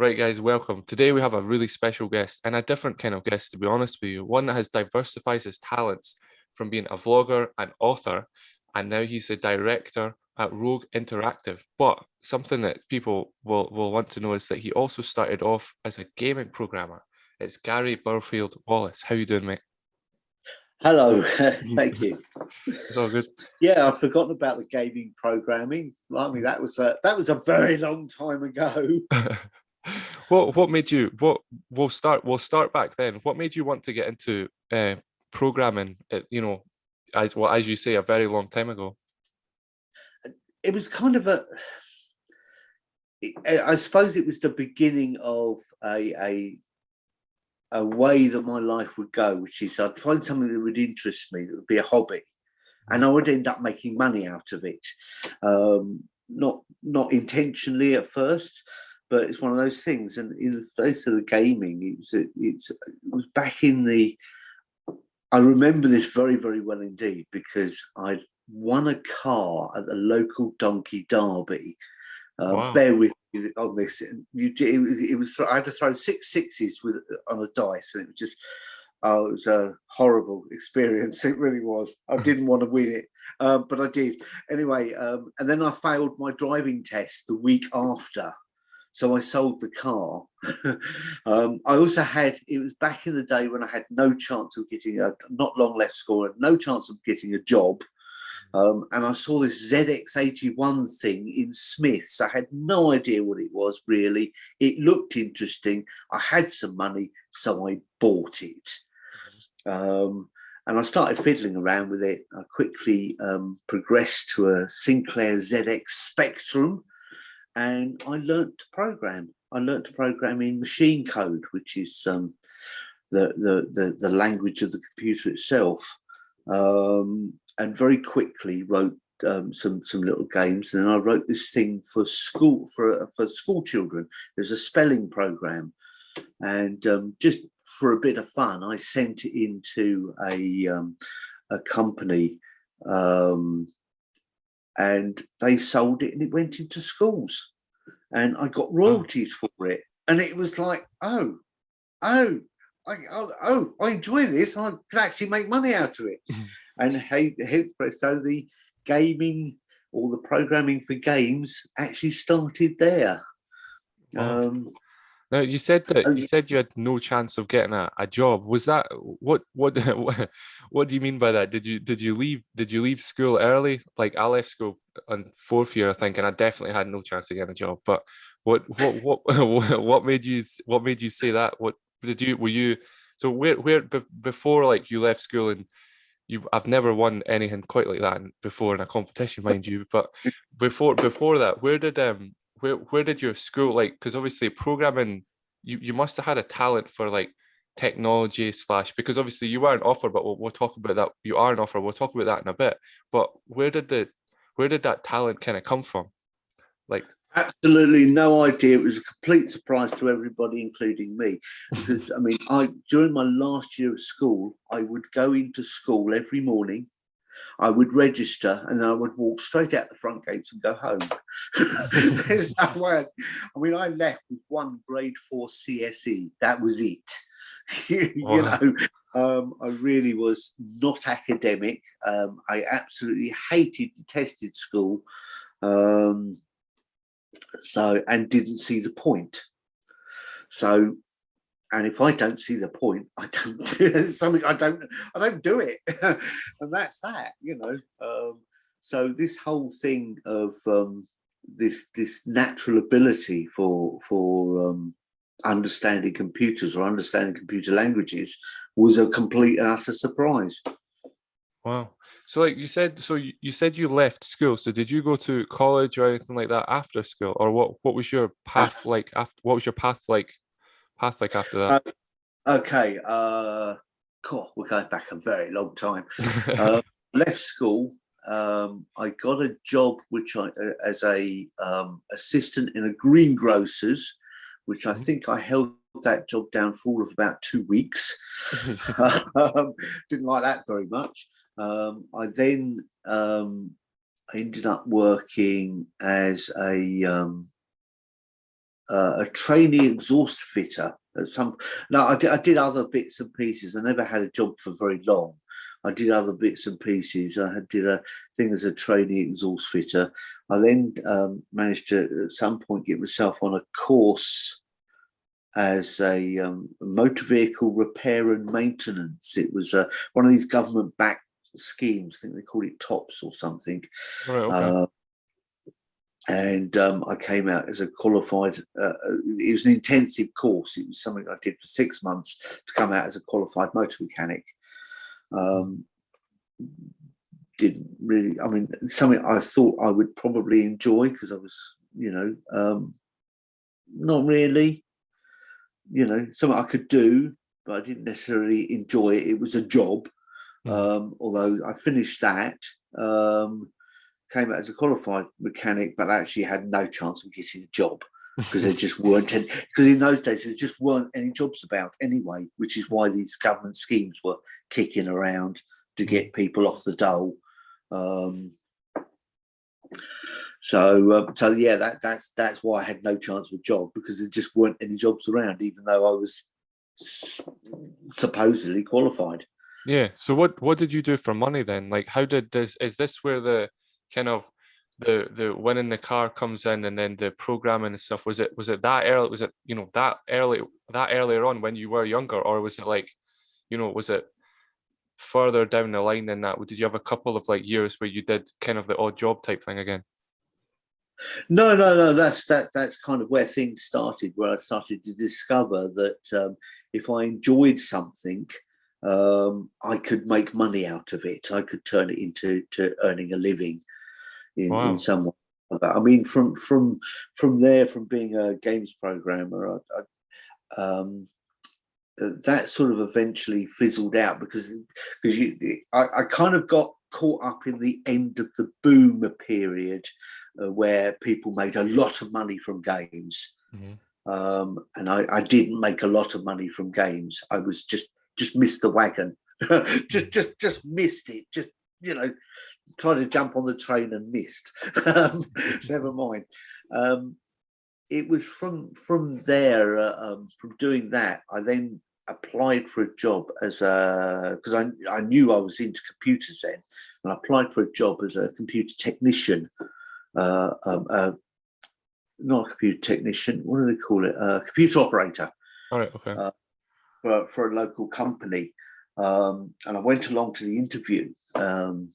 Right, guys, welcome. Today we have a really special guest and a different kind of guest, to be honest with you. One that has diversified his talents from being a vlogger and author, and now he's a director at Rogue Interactive. But something that people will want to know is that he also started off as a gaming programmer. It's Gary Burfield-Wallis. How you doing, mate? Hello, thank you. It's all good. Yeah, I've forgotten about the gaming programming. I mean, that was a very long time ago. What made you we'll start back then. What made you want to get into programming, as you say, a very long time ago? It was kind of I suppose it was the beginning of a way that my life would go, which is I'd find something that would interest me, that would be a hobby, and I would end up making money out of it. Not intentionally at first, but it's one of those things. And in the face of the gaming, it was back in the. I remember this very, very well indeed, because I'd won a car at the local donkey derby. Wow. Bear with me on this. It was I had to throw 6 sixes on a dice, and it was just it was a horrible experience. It really was. I didn't want to win it, but I did anyway. And then I failed my driving test the week after, so I sold the car. I also had, it was back in the day when I had no chance of getting not long left school, no chance of getting a job. And I saw this ZX81 thing in Smiths. I had no idea what it was really. It looked interesting. I had some money, so I bought it. And I started fiddling around with it. I quickly progressed to a Sinclair ZX Spectrum, and I learnt to program. I learnt to program in machine code, which is the language of the computer itself. And very quickly wrote some little games. And then I wrote this thing for school for school children. There's a spelling program, and just for a bit of fun, I sent it into a company, and they sold it, and it went into schools, and I got royalties for it. And it was like, I enjoy this. I can actually make money out of it. And hey, so the gaming or the programming for games actually started there. Wow. Now you said you had no chance of getting a job. Was that what what do you mean by that? Did you leave school early? Like I left school on fourth year, I think, and I definitely had no chance of getting a job. But what what made you say that? Were you so where before, like, you left school and I've never won anything quite like that before in a competition, mind you. But before that, where did your school, like, because obviously programming, you must have had a talent for like technology slash, because obviously you are an author, but we'll talk about that. You are an author. We'll talk about that in a bit. But where did that talent kind of come from? Like, absolutely no idea. It was a complete surprise to everybody, including me, because I mean, during my last year of school, I would go into school every morning. I would register, and then I would walk straight out the front gates and go home. There's no way. I mean, I left with 1 grade 4 CSE. That was it. You know, I really was not academic. I absolutely detested school. And didn't see the point. So, and if I don't see the point, I don't do something. I don't do it, and that's that. You know. So this whole thing of this natural ability for understanding computers or understanding computer languages was a complete and utter surprise. wow. So like you said, you said you left school. So did you go to college or anything like that after school, or what was your path like after? What was your path like after that? Okay. Cool. We're going back a very long time. Left school. I got a job as a assistant in a greengrocer's, which I think I held that job down for all of about 2 weeks. Didn't like that very much. I then ended up working as a a trainee exhaust fitter at some. No, I did other bits and pieces. I never had a job for very long. I did other bits and pieces. I did a thing as a trainee exhaust fitter. I then managed to, at some point, get myself on a course as a motor vehicle repair and maintenance. It was one of these government-backed schemes. I think they called it TOPS or something. Right, okay. And I came out as a qualified, it was an intensive course. It was something I did for 6 months to come out as a qualified motor mechanic. Didn't really, I mean, something I thought I would probably enjoy because I was, not really, something I could do, but I didn't necessarily enjoy it. It was a job. Although I finished that, came out as a qualified mechanic, but actually had no chance of getting a job because there just weren't any, because in those days there just weren't any jobs about anyway, which is why these government schemes were kicking around to get people off the dole. So yeah, that's why I had no chance of a job, because there just weren't any jobs around, even though I was supposedly qualified. Yeah. So what did you do for money then? Like, how did this? Is this where the kind of the winning the car comes in, and then the programming and stuff? Was it that early? Was it that earlier on when you were younger, or was it like, was it further down the line than that? Did you have a couple of like years where you did kind of the odd job type thing again? No. That's kind of where things started, where I started to discover that if I enjoyed something, I could make money out of it. I could turn it into earning a living in some way. I mean, from there, from being a games programmer, that sort of eventually fizzled out because I kind of got caught up in the end of the boom period where people made a lot of money from games. And I didn't make a lot of money from games. I was just missed the wagon. just missed it. Just, tried to jump on the train and missed. Never mind. It was from there, from doing that, I then applied for a job as because I knew I was into computers then, and I applied for a job as a computer technician. Not a computer technician. What do they call it? Computer operator. All right. Okay. For a local company, and I went along to the interview, and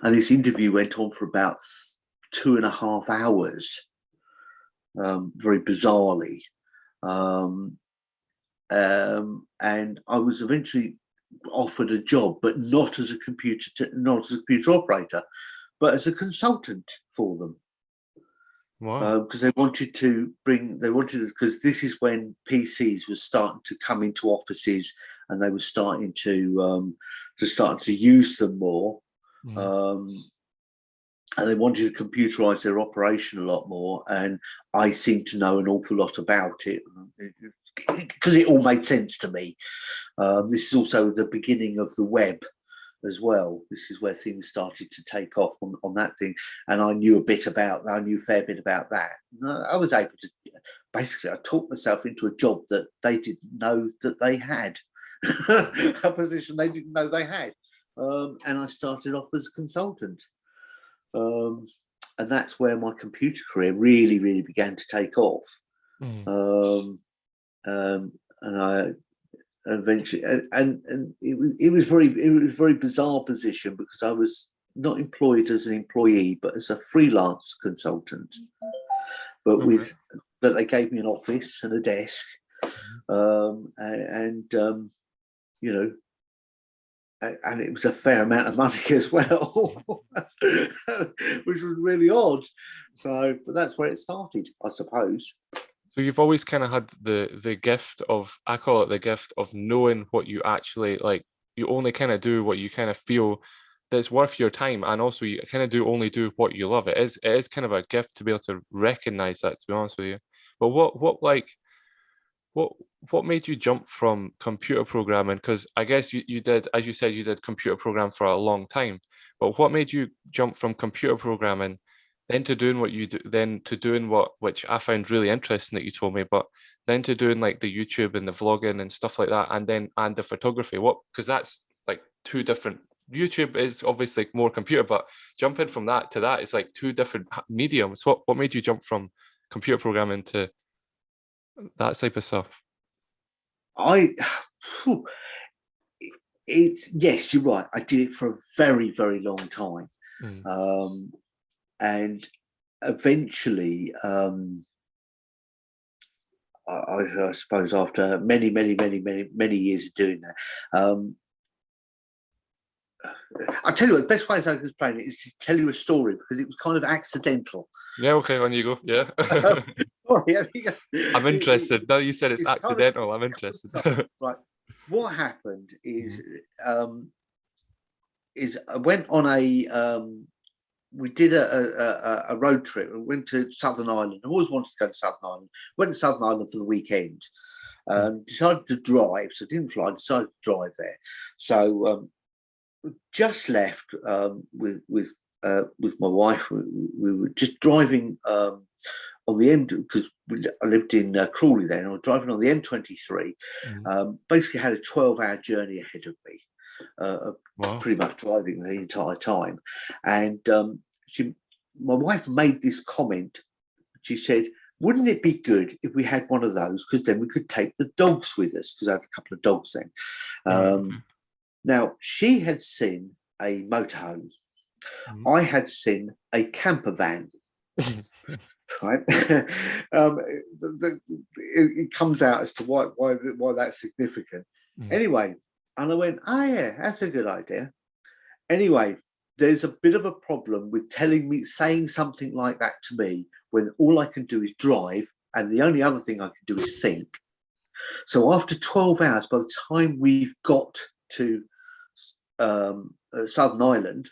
this interview went on for about 2.5 hours, very bizarrely, and I was eventually offered a job, but not as a computer operator, but as a consultant for them. Wow. Because because this is when PCs were starting to come into offices, and they were starting to use them more, and they wanted to computerize their operation a lot more. And I seemed to know an awful lot about it because it all made sense to me. This is also the beginning of the web as well. This is where things started to take off on that thing, and I knew a fair bit about that. I was able to, basically, I talked myself into a job that they didn't know that they had, a position they didn't know they had, and I started off as a consultant, and that's where my computer career really began to take off. And I eventually, and it was very bizarre position, because I was not employed as an employee, but as a freelance consultant. But but they gave me an office and a desk, and it was a fair amount of money as well, which was really odd. So, but that's where it started, I suppose. So you've always kind of had the gift of, I call it the gift of knowing what you actually like. You only kind of do what you kind of feel that's worth your time, and also you kind of only do what you love. It is kind of a gift to be able to recognize that, to be honest with you. But what made you jump from computer programming? Because I guess you did, as you said, you did computer program for a long time. But what made you jump from computer programming then to doing what you do, then to doing which I found really interesting that you told me, but then to doing like the YouTube and the vlogging and stuff like that, and the photography. Because that's like two different. YouTube is obviously more computer, but jumping from that to that is like two different mediums. What made you jump from computer programming to that type of stuff? Yes, you're right. I did it for a very, very long time. And eventually, I suppose after many years of doing that, I'll tell you what, the best way I can explain it is to tell you a story, because it was kind of accidental. Yeah, okay, on you go. Yeah. I'm interested. Now you said it's accidental, I'm interested. Right. What happened is I went on we did a road trip. We went to Southern Ireland. I always wanted to go to Southern Ireland. Went to Southern Ireland for the weekend. Decided to drive, so didn't fly. Decided to drive there. So just left with my wife. We were just driving on the M, because I lived in Crawley then. I was driving on the M23. Basically had a 12-hour journey ahead of me. Wow. Pretty much driving the entire time. And my wife made this comment. She said, wouldn't it be good if we had one of those, because then we could take the dogs with us, because I had a couple of dogs then. Now, she had seen a motorhome. I had seen a camper van. Right. It comes out as to why that's significant. Anyway, and I went, oh yeah, that's a good idea. Anyway, there's a bit of a problem with saying something like that to me when all I can do is drive, and the only other thing I can do is think. So after 12 hours, by the time we've got to Southern Ireland,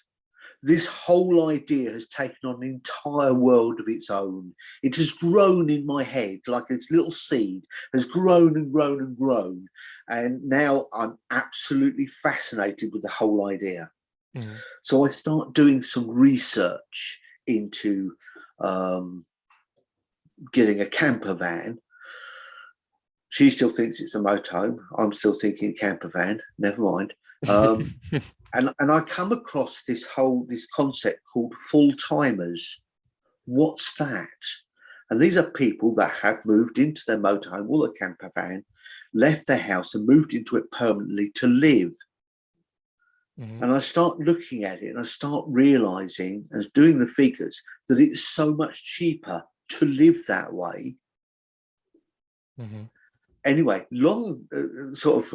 this whole idea has taken on an entire world of its own. It has grown in my head like this little seed, has grown and grown and grown. And now I'm absolutely fascinated with the whole idea. So I start doing some research into getting a camper van. She still thinks it's a motorhome. I'm still thinking camper van. Never mind. And I come across this concept called full-timers. What's that? And these are people that have moved into their motorhome or their camper van, left their house and moved into it permanently to live. And I start looking at it and I start realizing, as doing the figures, that it's so much cheaper to live that way. Anyway, short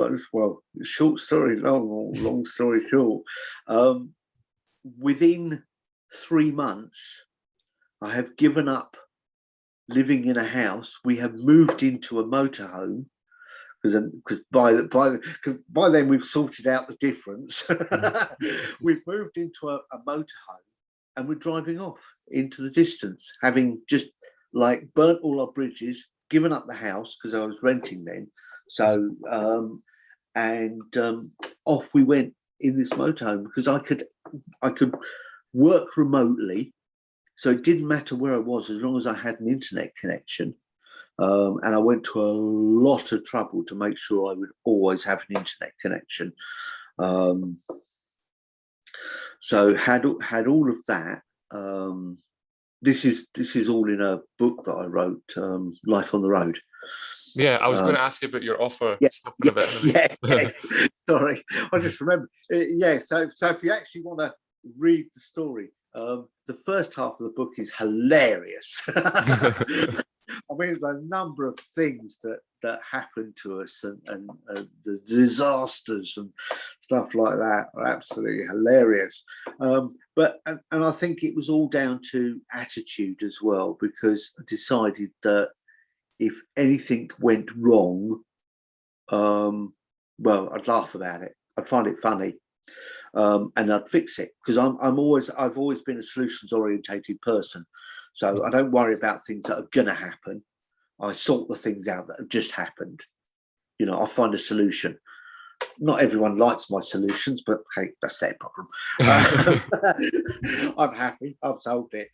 story long, or long story short, within 3 months, I have given up living in a house. We have moved into a motorhome, because by then we've sorted out the difference. We've moved into a motorhome, and we're driving off into the distance, having just like burnt all our bridges, given up the house because I was renting then. So off we went in this motorhome, because I could work remotely, so it didn't matter where I was as long as I had an internet connection. And I went to a lot of trouble to make sure I would always have an internet connection. So had all of that. This is all in a book that I wrote, Life on the Road. Yeah, I was going to ask you about your offer. Yes. Sorry, I just remembered. So if you actually want to read the story, the first half of the book is hilarious. I mean, the number of things that happened to us and the disasters and stuff like that are absolutely hilarious. But I think it was all down to attitude as well, because I decided that if anything went wrong, I'd laugh about it. I'd find it funny. And I'd fix it, because I've always been a solutions orientated person. So I don't worry about things that are going to happen. I sort the things out that have just happened. I find a solution. not everyone likes my solutions, but hey, that's their problem. I'm happy. I've solved it.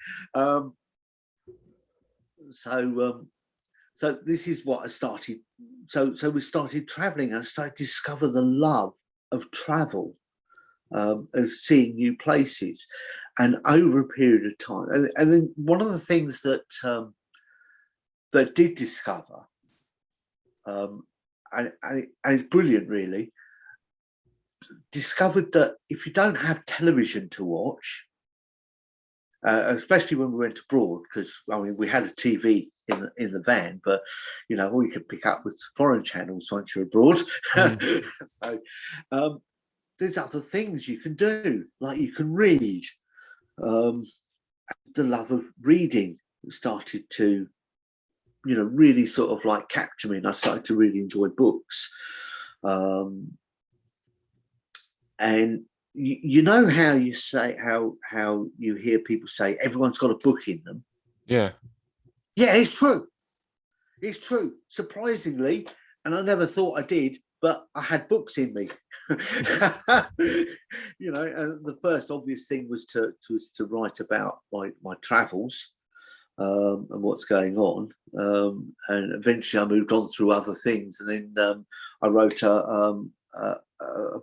So this is what I started. So we started traveling. I started to discover the love of travel, of seeing new places, and over a period of time. And then one of the things that that did discover, and it's brilliant, really, discovered that if you don't have television to watch, especially when we went abroad, because I mean we had a TV in the van, but you know all you could pick up was foreign channels once you're abroad. So there's other things you can do, like you can read. The love of reading started to, you know, really sort of like capture me, and I started to really enjoy books. And you know how you say how you hear people say everyone's got a book in them. Yeah, it's true. It's true. Surprisingly, and I never thought I did, but I had books in me. You know, and the first obvious thing was to write about my travels and what's going on. And eventually I moved on through other things, and then I wrote a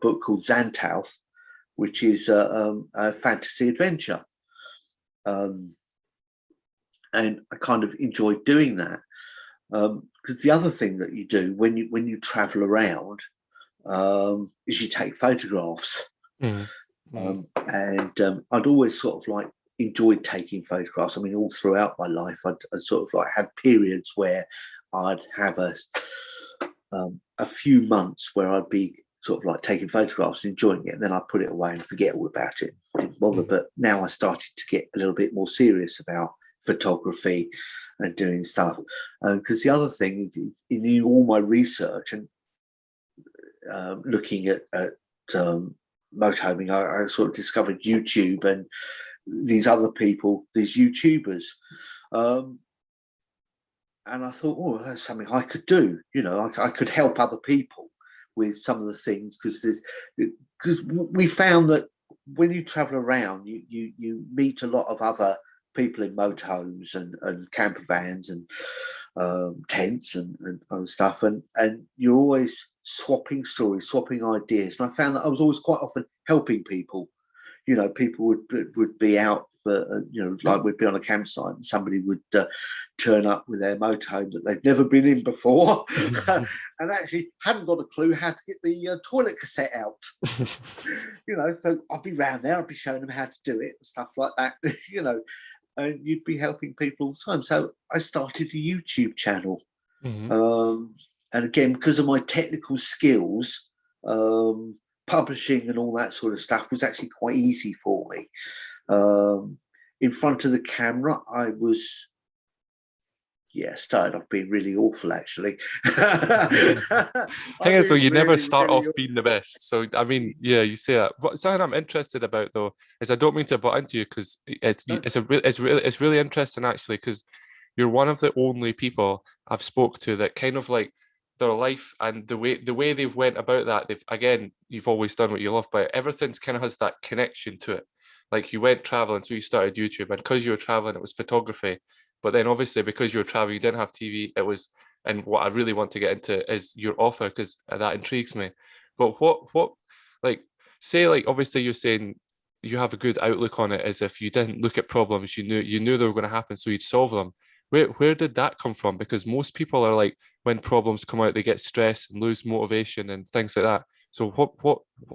book called Xantauth, which is a fantasy adventure. And I kind of enjoyed doing that. Because the other thing that you do when you travel around is you take photographs. And I'd always sort of like enjoyed taking photographs. I mean, all throughout my life, I'd sort of like had periods where I'd have a few months where I'd be sort of like taking photographs, enjoying it, and then I'd put it away and forget all about it. Didn't bother. But now I started to get a little bit more serious about photography and doing stuff. Because the other thing, in all my research and looking at motorhoming, I sort of discovered YouTube and these other people, these YouTubers. And I thought, oh, that's something I could do. You know, I could help other people with some of the things, because we found that when you travel around, you meet a lot of other people in motorhomes and camper vans and tents and stuff, and you're always swapping stories, swapping ideas. And I found that I was always quite often helping people. You know, people would be out for, you know, like we'd be on a campsite and somebody would turn up with their motorhome that they've never been in before and actually hadn't got a clue how to get the toilet cassette out. You know, so I'd be round there, I'd be showing them how to do it and stuff like that, you know, and you'd be helping people all the time. So I started a YouTube channel. And again, because of my technical skills, publishing and all that sort of stuff was actually quite easy for me. In front of the camera, I was, started off being really awful, actually. Thing is, so you never start off being the best. So I mean, yeah, you say that. But something I'm interested about though is, I don't mean to butt into you, because it's really interesting actually, because you're one of the only people I've spoke to that kind of like their life and the way they've went about that. You've always done what you love, but everything's kind of has that connection to it. Like you went traveling, so you started YouTube, and because you were traveling, it was photography. But then obviously because you were traveling, you didn't have TV. It was, and what I really want to get into is your author, because that intrigues me. But what like, say, like, obviously you're saying you have a good outlook on it, as if you didn't look at problems, you knew they were going to happen, so you'd solve them. Where did that come from? Because most people are like, when problems come out, they get stressed and lose motivation and things like that. So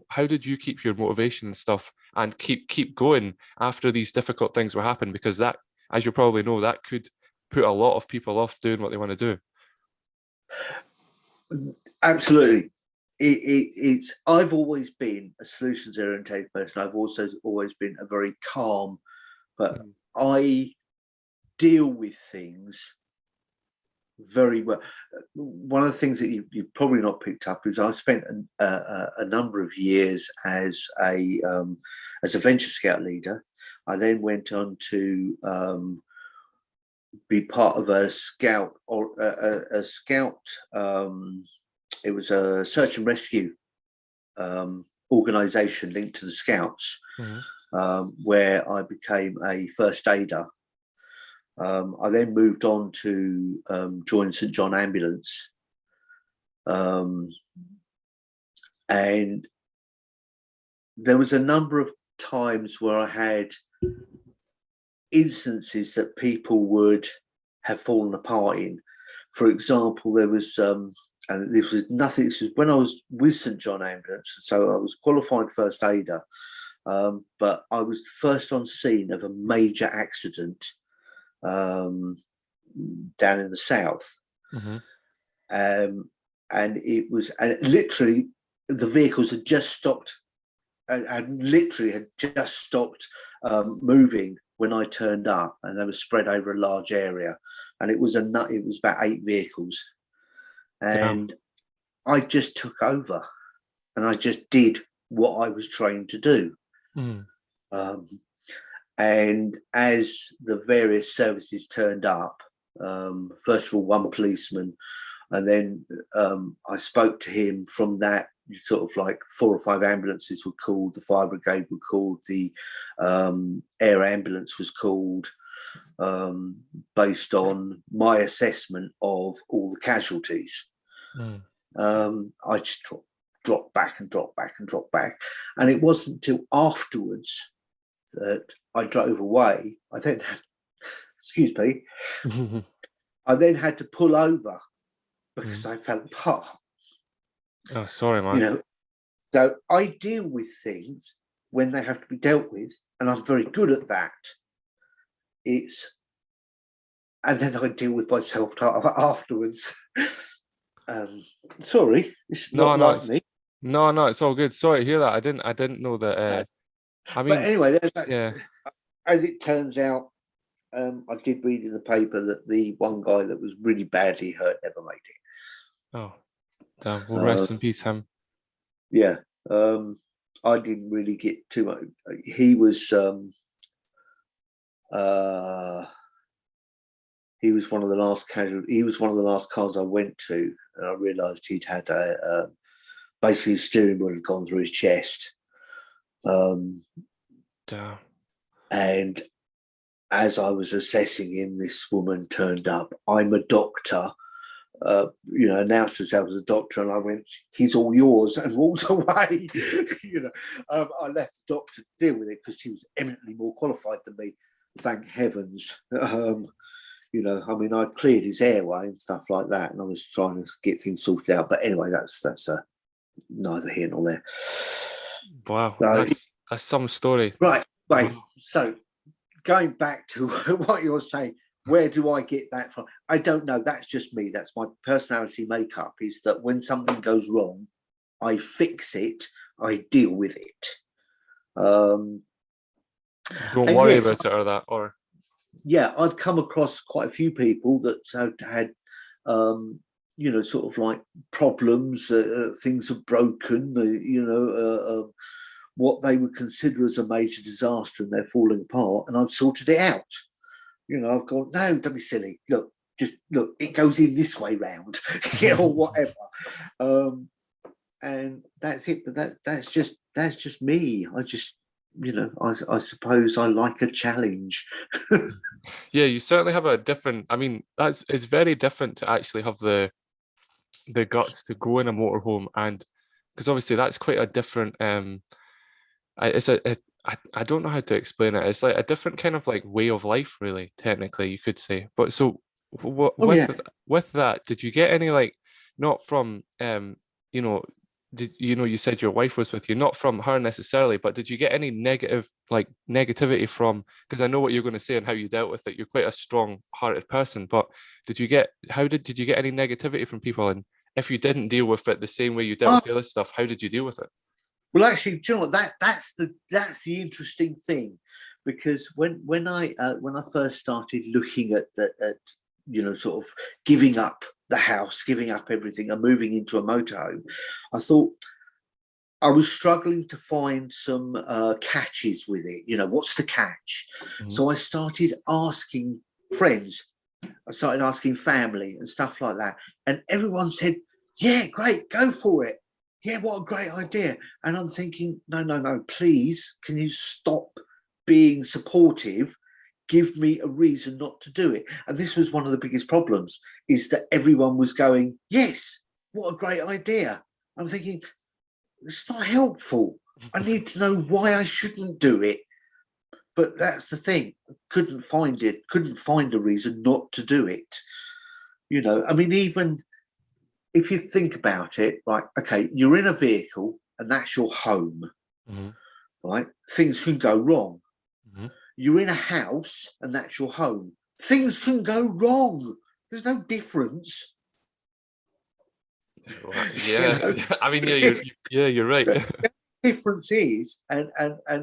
how did you keep your motivation and stuff and keep going after these difficult things were happening? Because that, as you probably know, that could put a lot of people off doing what they want to do. Absolutely. It's I've always been a solutions oriented person. I've also always been a very calm, but I deal with things very well. One of the things that you've probably not picked up is I spent a number of years as a venture scout leader. I then went on to be part of a scout or a scout. It was a search and rescue organisation linked to the Scouts, where I became a first aider. I then moved on to join St John Ambulance, and there was a number of times where I had instances that people would have fallen apart in. For example, there was, and this was nothing, this was when I was with St John Ambulance, so I was qualified first aider, but I was the first on scene of a major accident down in the south. And it was, and literally the vehicles had just stopped, and literally had just stopped moving when I turned up, and they were spread over a large area, and it was about 8 vehicles, and I just took over, and I just did what I was trained to do. And as the various services turned up, first of all, one policeman, and then I spoke to him from that. Sort of like 4 or 5 ambulances were called, the fire brigade were called, the air ambulance was called, based on my assessment of all the casualties. I just dropped back, and it wasn't until afterwards that I drove away. I then excuse me, I then had to pull over because I fell apart. Oh, sorry, man. You know, so I deal with things when they have to be dealt with, and I'm very good at that. And then I deal with myself afterwards. Sorry, it's not like me. No, it's all good. Sorry to hear that. I didn't know that. I mean, but anyway, yeah. As it turns out, I did read in the paper that the one guy that was really badly hurt never made it. Oh. Well, rest in peace, him. Yeah, I didn't really get too much. He was one of the last casualties. He was one of the last cars I went to, and I realised he'd had basically his steering wheel had gone through his chest. And as I was assessing him, this woman turned up. I'm a doctor. Announced herself as a doctor, and I went, "He's all yours," and walked away. I left the doctor to deal with it because she was eminently more qualified than me. Thank heavens. I mean, I'd cleared his airway and stuff like that, and I was trying to get things sorted out. But anyway, that's neither here nor there. Wow, that's some story. Right. So going back to what you're saying. Where do I get that from? I don't know. That's just me. That's my personality makeup, is that when something goes wrong, I fix it, I deal with it. Don't worry about it or that. Or yeah, I've come across quite a few people that have had, sort of like problems, things have broken, what they would consider as a major disaster, and they're falling apart, and I've sorted it out. I've gone, no, don't be silly. Look, it goes in this way round, or whatever. And that's it. But that's just me. I just, I suppose I like a challenge. Yeah, you certainly have a different. I mean, it's very different to actually have the guts to go in a motorhome, and because obviously that's quite a different. I don't know how to explain it. It's like a different kind of like way of life, really, technically, you could say. But so with that, did you get any, like, not from you said your wife was with you, not from her necessarily, but did you get any negativity from, because I know what you're going to say and how you dealt with it. You're quite a strong-hearted person, but did you get any negativity from people? And if you didn't deal with it the same way you dealt with the other stuff, how did you deal with it? Well, actually, do you know what? That's the interesting thing, because when I first started looking at sort of giving up the house, giving up everything, and moving into a motorhome, I thought I was struggling to find some catches with it. What's the catch? So I started asking friends, I started asking family and stuff like that, and everyone said, "Yeah, great, go for it. yeah, what a great idea. And I'm thinking, no, please, can you stop being supportive? Give me a reason not to do it. And this was one of the biggest problems, is that everyone was going, yes, what a great idea. I'm thinking, it's not helpful. I need to know why I shouldn't do it. But that's the thing. Couldn't find a reason not to do it. You know, I mean, even if you think about it, right, okay, you're in a vehicle and that's your home, right? Things can go wrong. You're in a house and that's your home. Things can go wrong. There's no difference. Yeah, you know? I mean, you're right. The difference is, and I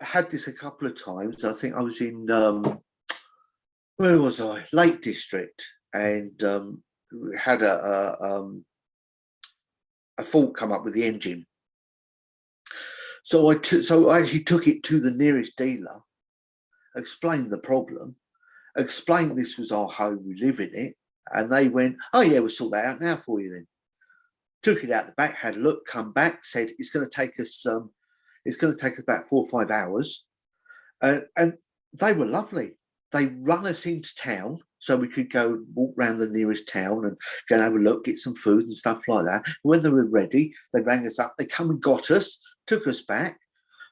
had this a couple of times. I think I was in where was I? Lake District, and had a fault come up with the engine. So I actually took it to the nearest dealer, explained the problem, explained this was our home, we live in it, and they went, "Oh yeah, we'll sort that out now for you then." Took it out the back, had a look, come back, said it's going to take us about 4 or 5 hours, and they were lovely. They run us into town so we could go walk around the nearest town and go and have a look, get some food and stuff like that. When they were ready, they rang us up. They come and got us, took us back,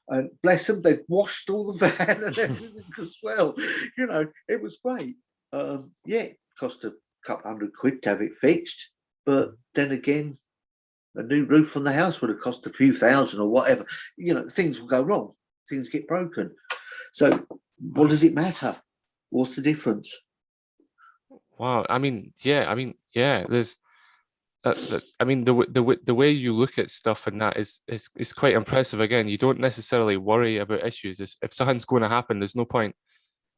and bless them, they'd washed all the van and everything as well. You know, it was great. Yeah, it cost a couple £100 to have it fixed, but then again, a new roof on the house would have cost a few thousand or whatever. You know, things will go wrong. Things get broken. So what does it matter? What's the difference? Wow. I mean, yeah. There's, I mean, the way you look at stuff and that is quite impressive. Again, you don't necessarily worry about issues. If something's going to happen, there's no point.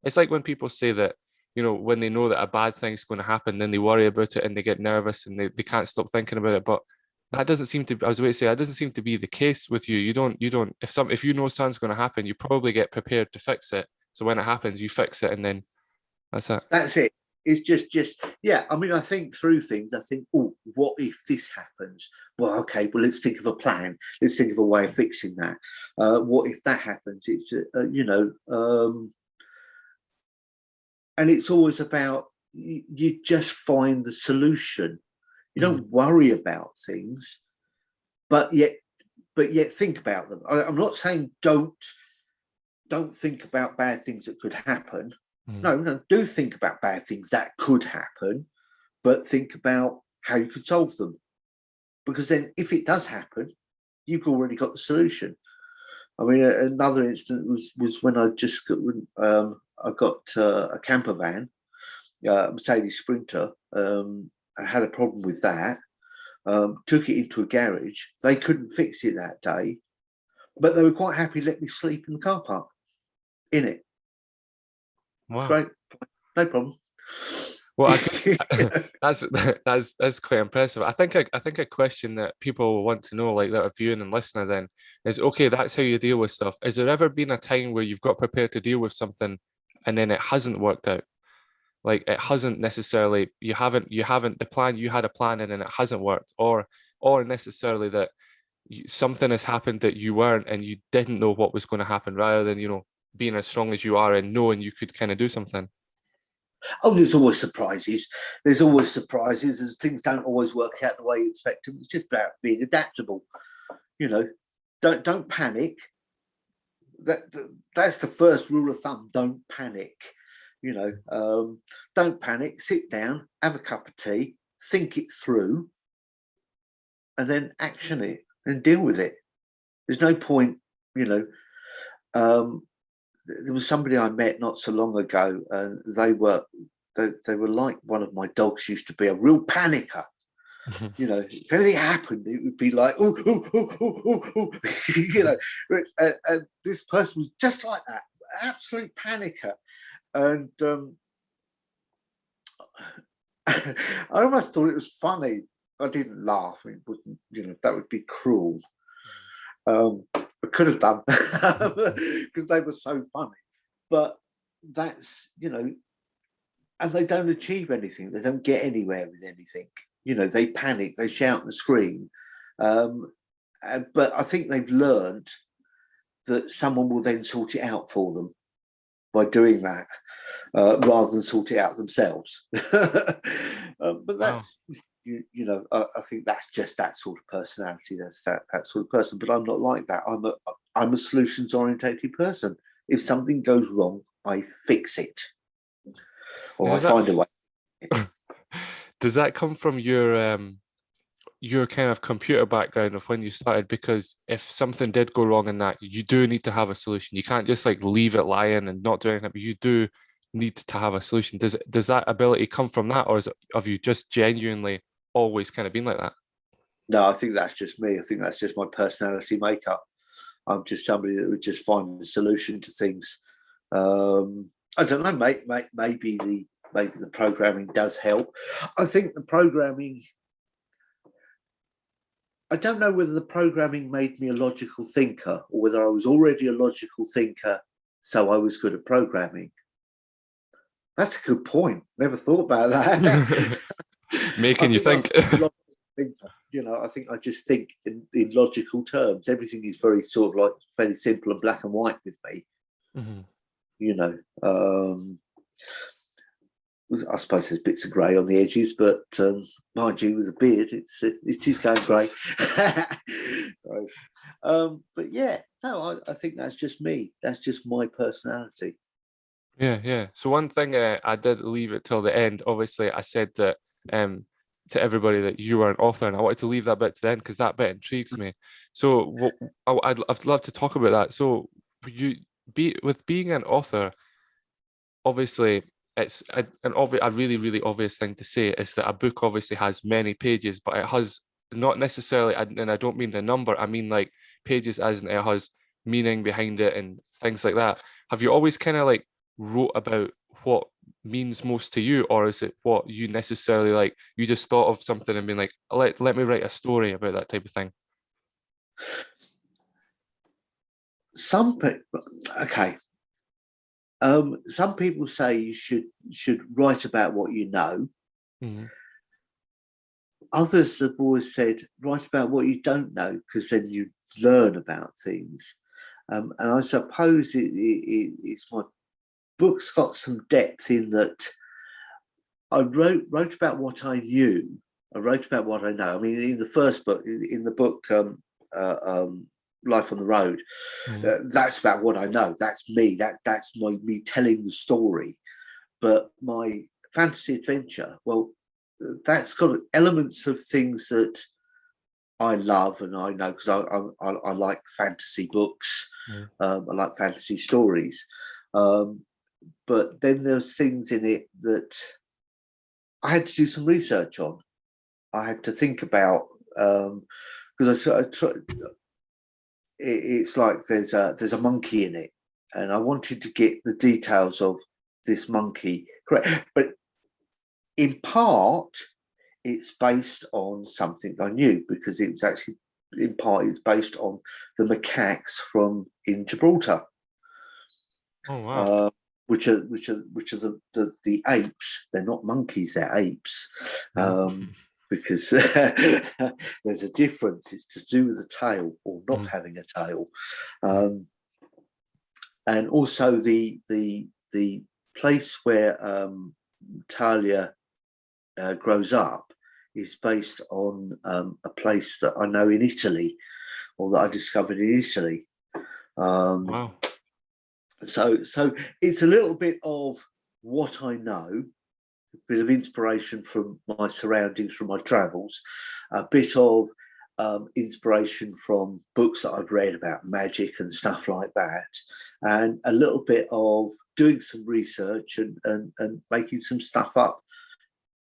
It's like when people say that, you know, when they know that a bad thing's going to happen, then they worry about it and they get nervous and they can't stop thinking about it. But that doesn't seem to, I was about to say, that doesn't seem to be the case with you. You don't, if you know something's going to happen, you probably get prepared to fix it. So when it happens, you fix it and then that's it. That's it. It's just, yeah. I mean, I think through things. I think, oh, what if this happens? Well, okay. Well, let's think of a plan. Let's think of a way of fixing that. What if that happens? It's, you know, and it's always about you just find the solution. You don't worry about things, but yet think about them. I'm not saying don't think about bad things that could happen. No, do think about bad things that could happen, but think about how you could solve them. Because then if it does happen, you've already got the solution. I mean, another instance was when I just got, I got a camper van, Mercedes Sprinter. I had a problem with that. Took it into a garage. They couldn't fix it that day, but they were quite happy to let me sleep in the car park in it. Wow. Great, no problem. Well, that's quite impressive. I think a question that people want to know, like that are viewing and listening, then is, okay, that's how you deal with stuff. Has there ever been a time where you've got prepared to deal with something and then it hasn't worked out? Like it hasn't necessarily, you haven't the plan, you had a plan and then it hasn't worked, or necessarily that something has happened that you weren't and you didn't know what was going to happen, rather than, you know, being as strong as you are and knowing you could kind of do something. Oh, there's always surprises. There's always surprises, as things don't always work out the way you expect them. It's just about being adaptable. You know, don't panic. That's the first rule of thumb. Don't panic. You know, don't panic. Sit down, have a cup of tea, think it through, and then action it and deal with it. There's no point, you know. There was somebody I met not so long ago, and they were like one of my dogs used to be, a real panicker. You know, if anything happened, it would be like, oh, you know. And this person was just like that, absolute panicker. And I almost thought it was funny. I didn't laugh. It wouldn't, you know, that would be cruel. I could have done because they were so funny, but that's, you know, and they don't achieve anything. They don't get anywhere with anything. they panic, they shout and scream. But I think they've learned that someone will then sort it out for them by doing that, rather than sort it out themselves. But that's, I think that's just that sort of personality. That's that sort of person. But I'm not like that. I'm a solutions orientated person. If something goes wrong, I fix it, or I find a way. Does that come from your kind of computer background of when you started? Because if something did go wrong in that, you do need to have a solution. You can't just like leave it lying and not do anything. But you do need to have a solution. Does that ability come from that, or have you just genuinely always kind of been like that? No, I think that's just me. I think that's just my personality makeup. I'm just somebody that would just find a solution to things. I don't know. Maybe the programming does help. I think the programming. I don't know whether the programming made me a logical thinker, or whether I was already a logical thinker, so I was good at programming. That's a good point. Never thought about that. Making you think. I think I just think in logical terms. Everything is very sort of like fairly simple and black and white with me. Mm-hmm. I suppose there's bits of grey on the edges, but mind you, with a beard, it is going grey. But yeah, no, I think that's just me. That's just my personality. Yeah. So one thing I did leave it till the end. Obviously, I said that to everybody that you were an author, and I wanted to leave that bit to the end because that bit intrigues me. So I'd love to talk about that. So being an author, obviously. It's a really, really obvious thing to say is that a book obviously has many pages, but it has not necessarily, and I don't mean the number, I mean like pages as in it has meaning behind it and things like that. Have you always kind of like wrote about what means most to you, or is it what you necessarily like, you just thought of something and been like, let me write a story about that type of thing? Okay. Some people say you should write about what you know. Mm-hmm. Others have always said write about what you don't know, because then you learn about things. And I suppose it's my book's got some depth in that I wrote about what I knew. I wrote about what I know. I mean, in the first book, in the book Life on the Road, that's about what I know. That's me. That's me telling the story. But my fantasy adventure, well, that's got elements of things that I love and I know, because I like fantasy books. I like fantasy stories. But then there's things in it that I had to do some research on. I had to think about, because it's like there's a monkey in it, and I wanted to get the details of this monkey correct. But in part, it's based on something I knew, because it was actually in part it's based on the macaques in Gibraltar. Oh wow! Which are the apes. They're not monkeys. They're apes. Because there's a difference. It's to do with the tail or not having a tail, and also the place where Talia grows up is based on a place that I know in Italy, or that I discovered in Italy. Wow. So it's a little bit of what I know, a bit of inspiration from my surroundings, from my travels, a bit of inspiration from books that I've read about magic and stuff like that, and a little bit of doing some research and making some stuff up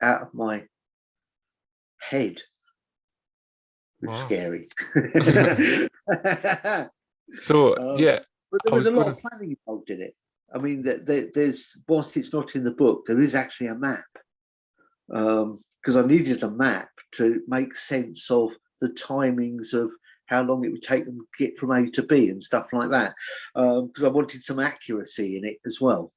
out of my head. It's scary. So yeah, but there was a lot of planning involved in it. I mean, there's, whilst it's not in the book, there is actually a map, because I needed a map to make sense of the timings of how long it would take them to get from A to B and stuff like that, because I wanted some accuracy in it as well.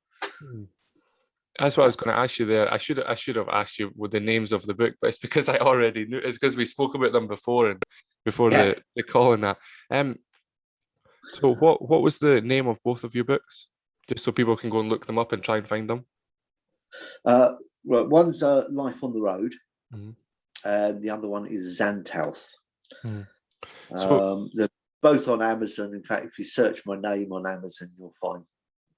That's what I was going to ask you there. I should have asked you with the names of the book, but it's because I already knew. It's because we spoke about them before and before Yeah. the call and that. So what was the name of both of your books? Just so people can go and look them up and try and find them. Well, one's Life on the Road, Mm-hmm. and the other one is Xanthouse. Mm. So they're both on Amazon. In fact, if you search my name on Amazon, you'll find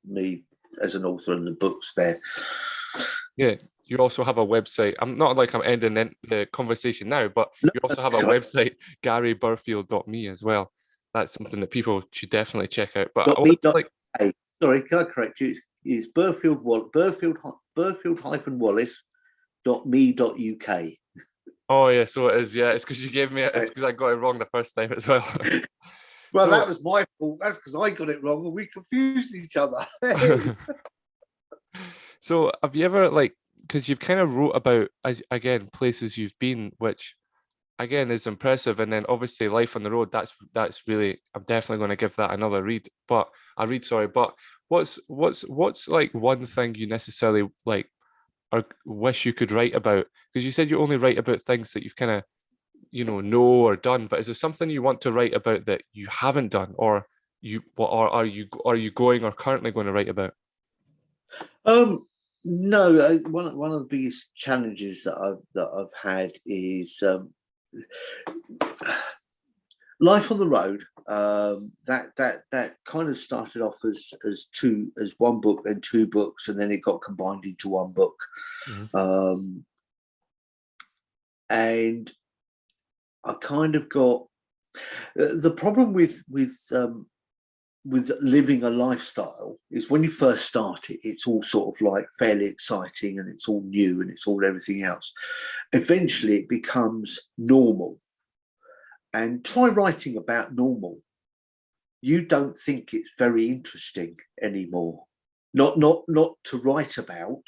me as an author and the books there. Yeah, you also have a website. I'm not like I'm ending the conversation now, but you also have a website, GaryBurfield.me as well. That's something that people should definitely check out. But I would like. Sorry, can I correct you? It's Burfield-Wallis.me.uk. Oh yeah, so it is. Yeah, it's because you gave me. It's because I got it wrong the first time as well. Well, that was my fault. That's because I got it wrong and we confused each other. So have you ever because you've kind of wrote about again places you've been, which again is impressive, and then obviously Life on the Road. That's really. I'm definitely going to give that another read. But sorry. But what's like one thing you necessarily like or wish you could write about? Because you said you only write about things that you've kind of know or done. But is there something you want to write about that you haven't done, or are you going or currently going to write about? No, one of the biggest challenges that I've had is Life on the Road. That kind of started off as one book, then two books, and then it got combined into one book. Mm-hmm. And I kind of got the problem with living a lifestyle is when you first start it, it's all sort of like fairly exciting and it's all new and it's all everything else. Eventually it becomes normal. And try writing about normal. You don't think it's very interesting anymore. Not to write about.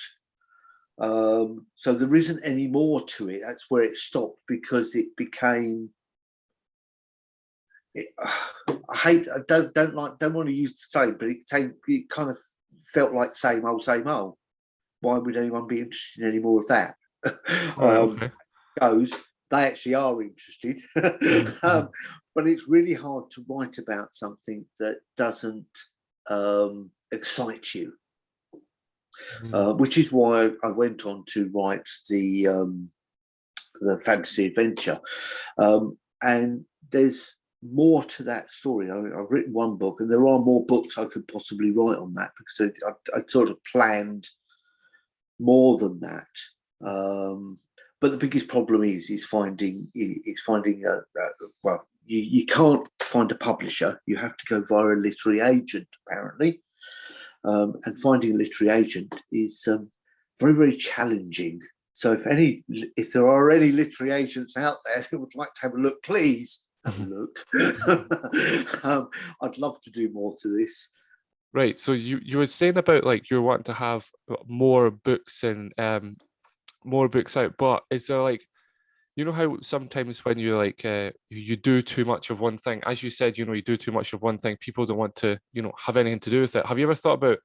So there isn't any more to it. That's where it stopped because it became. I don't want to use the same, but it kind of felt like same old. Why would anyone be interested in any more of that? Okay. They actually are interested, but it's really hard to write about something that doesn't excite you, which is why I went on to write the fantasy adventure, and there's more to that story. I've written one book, and there are more books I could possibly write on that because I sort of planned more than that. But the biggest problem is finding well, you can't find a publisher. You have to go via a literary agent, apparently, and finding a literary agent is very, very challenging. So if there are any literary agents out there that would like to have a look, please have a look. I'd love to do more to this. Right. So you were saying about like you're wanting to have more books and more books out, but is there like, how sometimes when you like you do too much of one thing, as you said, you do too much of one thing, people don't want to have anything to do with it. Have you ever thought about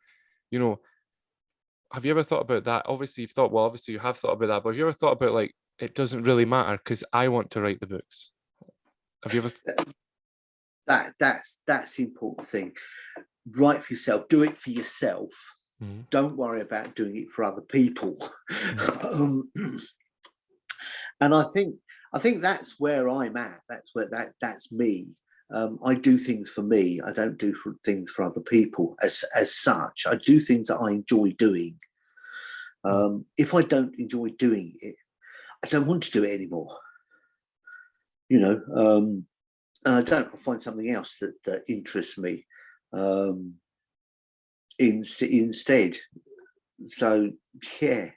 that? Obviously you've thought, well, obviously you have thought about that, but have you ever thought about like it doesn't really matter because I want to write the books? Have you ever that's the important thing. Write for yourself, do it for yourself. Mm-hmm. Don't worry about doing it for other people. Mm-hmm. And I think that's where I'm at. That's me. I do things for me. I don't do things for other people as such. I do things that I enjoy doing. If I don't enjoy doing it, I don't want to do it anymore. And I find something else that interests me instead. So yeah,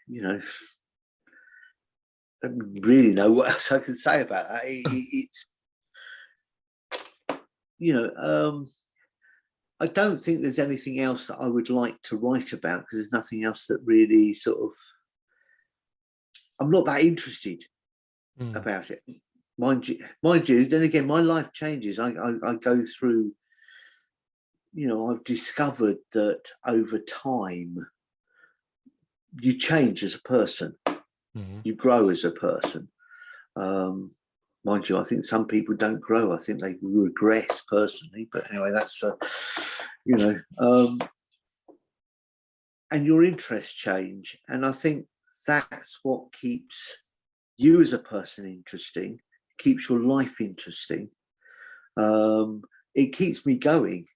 I don't really know what else I can say about that. It's I don't think there's anything else that I would like to write about because there's nothing else that really sort of. I'm not that interested about it. Mind you. Then again, my life changes. I go through. I've discovered that over time, you change as a person, you grow as a person. Mind you, I think some people don't grow. I think they regress personally. But anyway, that's and your interests change, and I think that's what keeps you as a person interesting, keeps your life interesting. It keeps me going,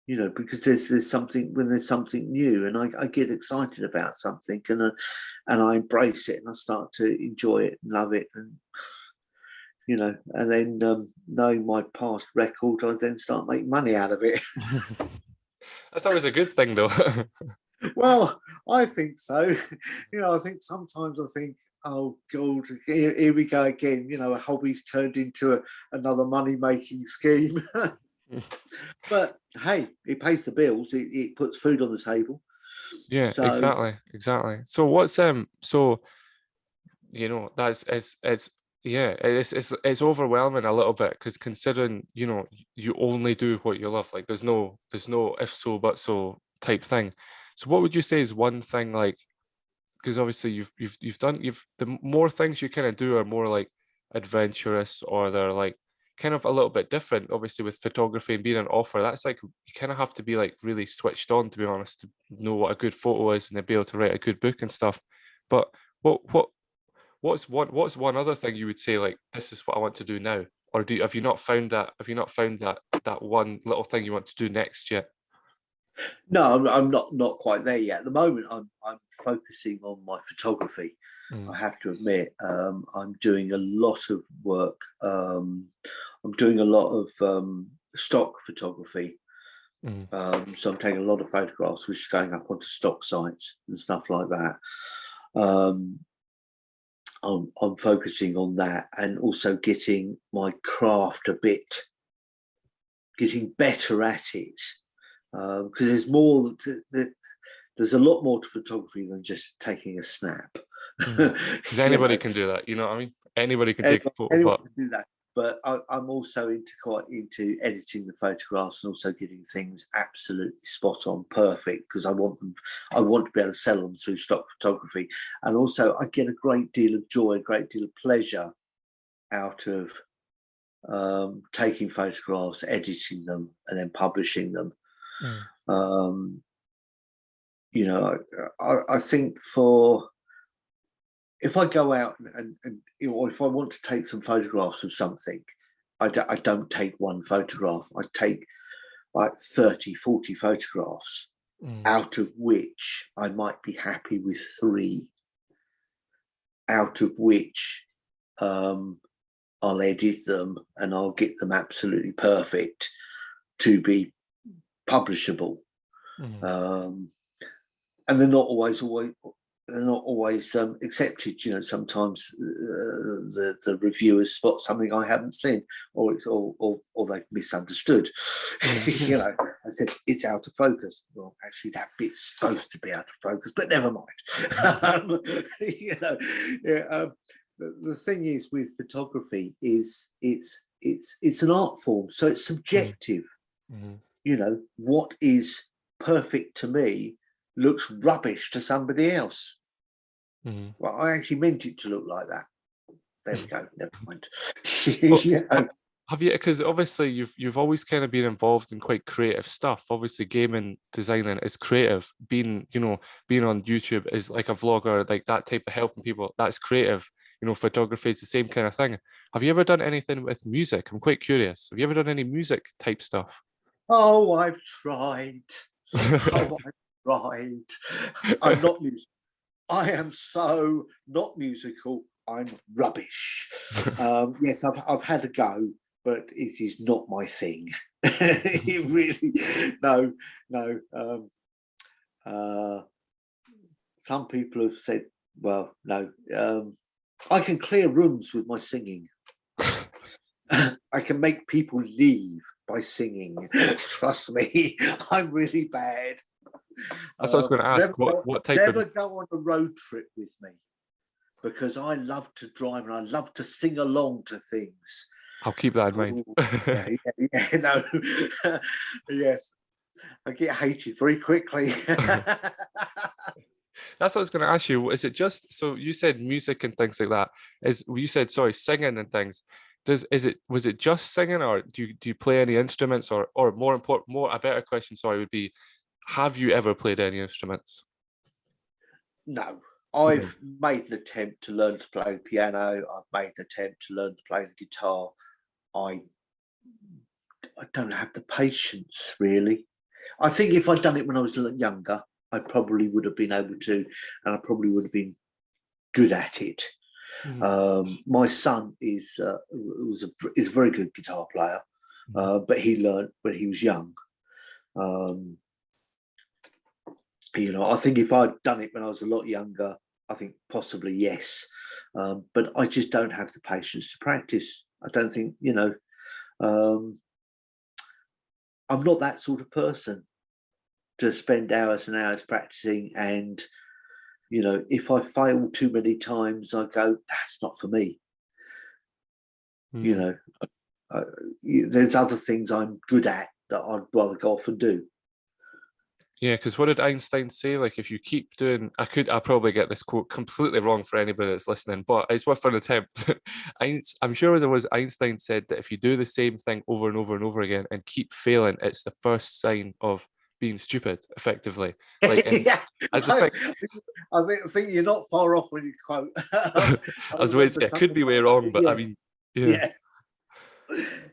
because there's something, when there's something new, and I get excited about something, and I embrace it, and I start to enjoy it and love it, and and then knowing my past record, I then start making money out of it. That's always a good thing, though. Well, I think so. I think sometimes I think, oh God, here we go again. A hobby's turned into another money-making scheme. But hey, it pays the bills. It puts food on the table. Yeah, so, exactly. So what's so that's it's overwhelming a little bit, because considering you only do what you love, like there's no if so but so type thing. So what would you say is one thing, like, because obviously you've done the more things you kind of do are more like adventurous, or they're like kind of a little bit different. Obviously with photography and being an author, that's like you kind of have to be like really switched on, to be honest, to know what a good photo is and to be able to write a good book and stuff. But what's one other thing you would say, like, this is what I want to do now? Or have you not found that one little thing you want to do next yet? No, I'm not quite there yet. At the moment, I'm focusing on my photography. I have to admit, I'm doing a lot of work. I'm doing a lot of stock photography. So I'm taking a lot of photographs, which is going up onto stock sites and stuff like that. I'm focusing on that, and also getting my craft getting better at it. Because there's a lot more to photography than just taking a snap. Because anybody can do that, you know what I mean? Anybody can take a photo. Anyone can do that. But I'm also quite into editing the photographs, and also getting things absolutely spot on, perfect, because I want to be able to sell them through stock photography. And also I get a great deal of joy, a great deal of pleasure out of taking photographs, editing them, and then publishing them. I think if I go out and if I want to take some photographs of something, I don't take one photograph. I take like 30, 40 photographs, out of which I might be happy with 3, out of which I'll edit them and I'll get them absolutely perfect to be publishable. And they're not always accepted. Sometimes the reviewers spot something I haven't seen, or they've misunderstood. I said it's out of focus. Well, actually, that bit's supposed to be out of focus, but never mind. The thing is with photography is it's an art form, so it's subjective. What is perfect to me looks rubbish to somebody else. Well, I actually meant it to look like that. There we go. Never mind. Have you? Because obviously you've always kind of been involved in quite creative stuff. Obviously, gaming designing is creative. Being on YouTube is like a vlogger, like that type of helping people. That's creative. Photography is the same kind of thing. Have you ever done anything with music? I'm quite curious. Have you ever done any music type stuff? Oh, I've tried. I'm not musical. I am so not musical. I'm rubbish. Yes, I've had a go, but it is not my thing. It really, no. Some people have said, well, no. I can clear rooms with my singing. I can make people leave by singing. Trust me, I'm really bad. That's what I was going to ask. What type never go on a road trip with me, because I love to drive and I love to sing along to things. I'll keep that in mind. No. Yes, I get hated very quickly. That's what I was going to ask you. Is it just, so you said music and things like that? You said, sorry, singing and things. Was it just singing, or do you play any instruments, or more important, a better question, sorry, would be, have you ever played any instruments? No. I've made an attempt to learn to play the piano. I've made an attempt to learn to play the guitar. I don't have the patience, really. I think if I'd done it when I was younger, I probably would have been able to, and I probably would have been good at it. My son is a very good guitar player, but he learned when he was young. I think if I'd done it when I was a lot younger, I think possibly yes, but I just don't have the patience to practice. I don't think, I'm not that sort of person to spend hours and hours practicing, and if I fail too many times, I go, that's not for me. There's other things I'm good at that I'd rather go off and do. Yeah, because what did Einstein say? Like, if you keep doing, I'll probably get this quote completely wrong for anybody that's listening, but it's worth an attempt. I'm sure it was Einstein said that if you do the same thing over and over and over again and keep failing, it's the first sign of being stupid, effectively. Like, yeah, I think you're not far off when you quote. I was waiting. It could be way wrong, but yes. I mean, yeah.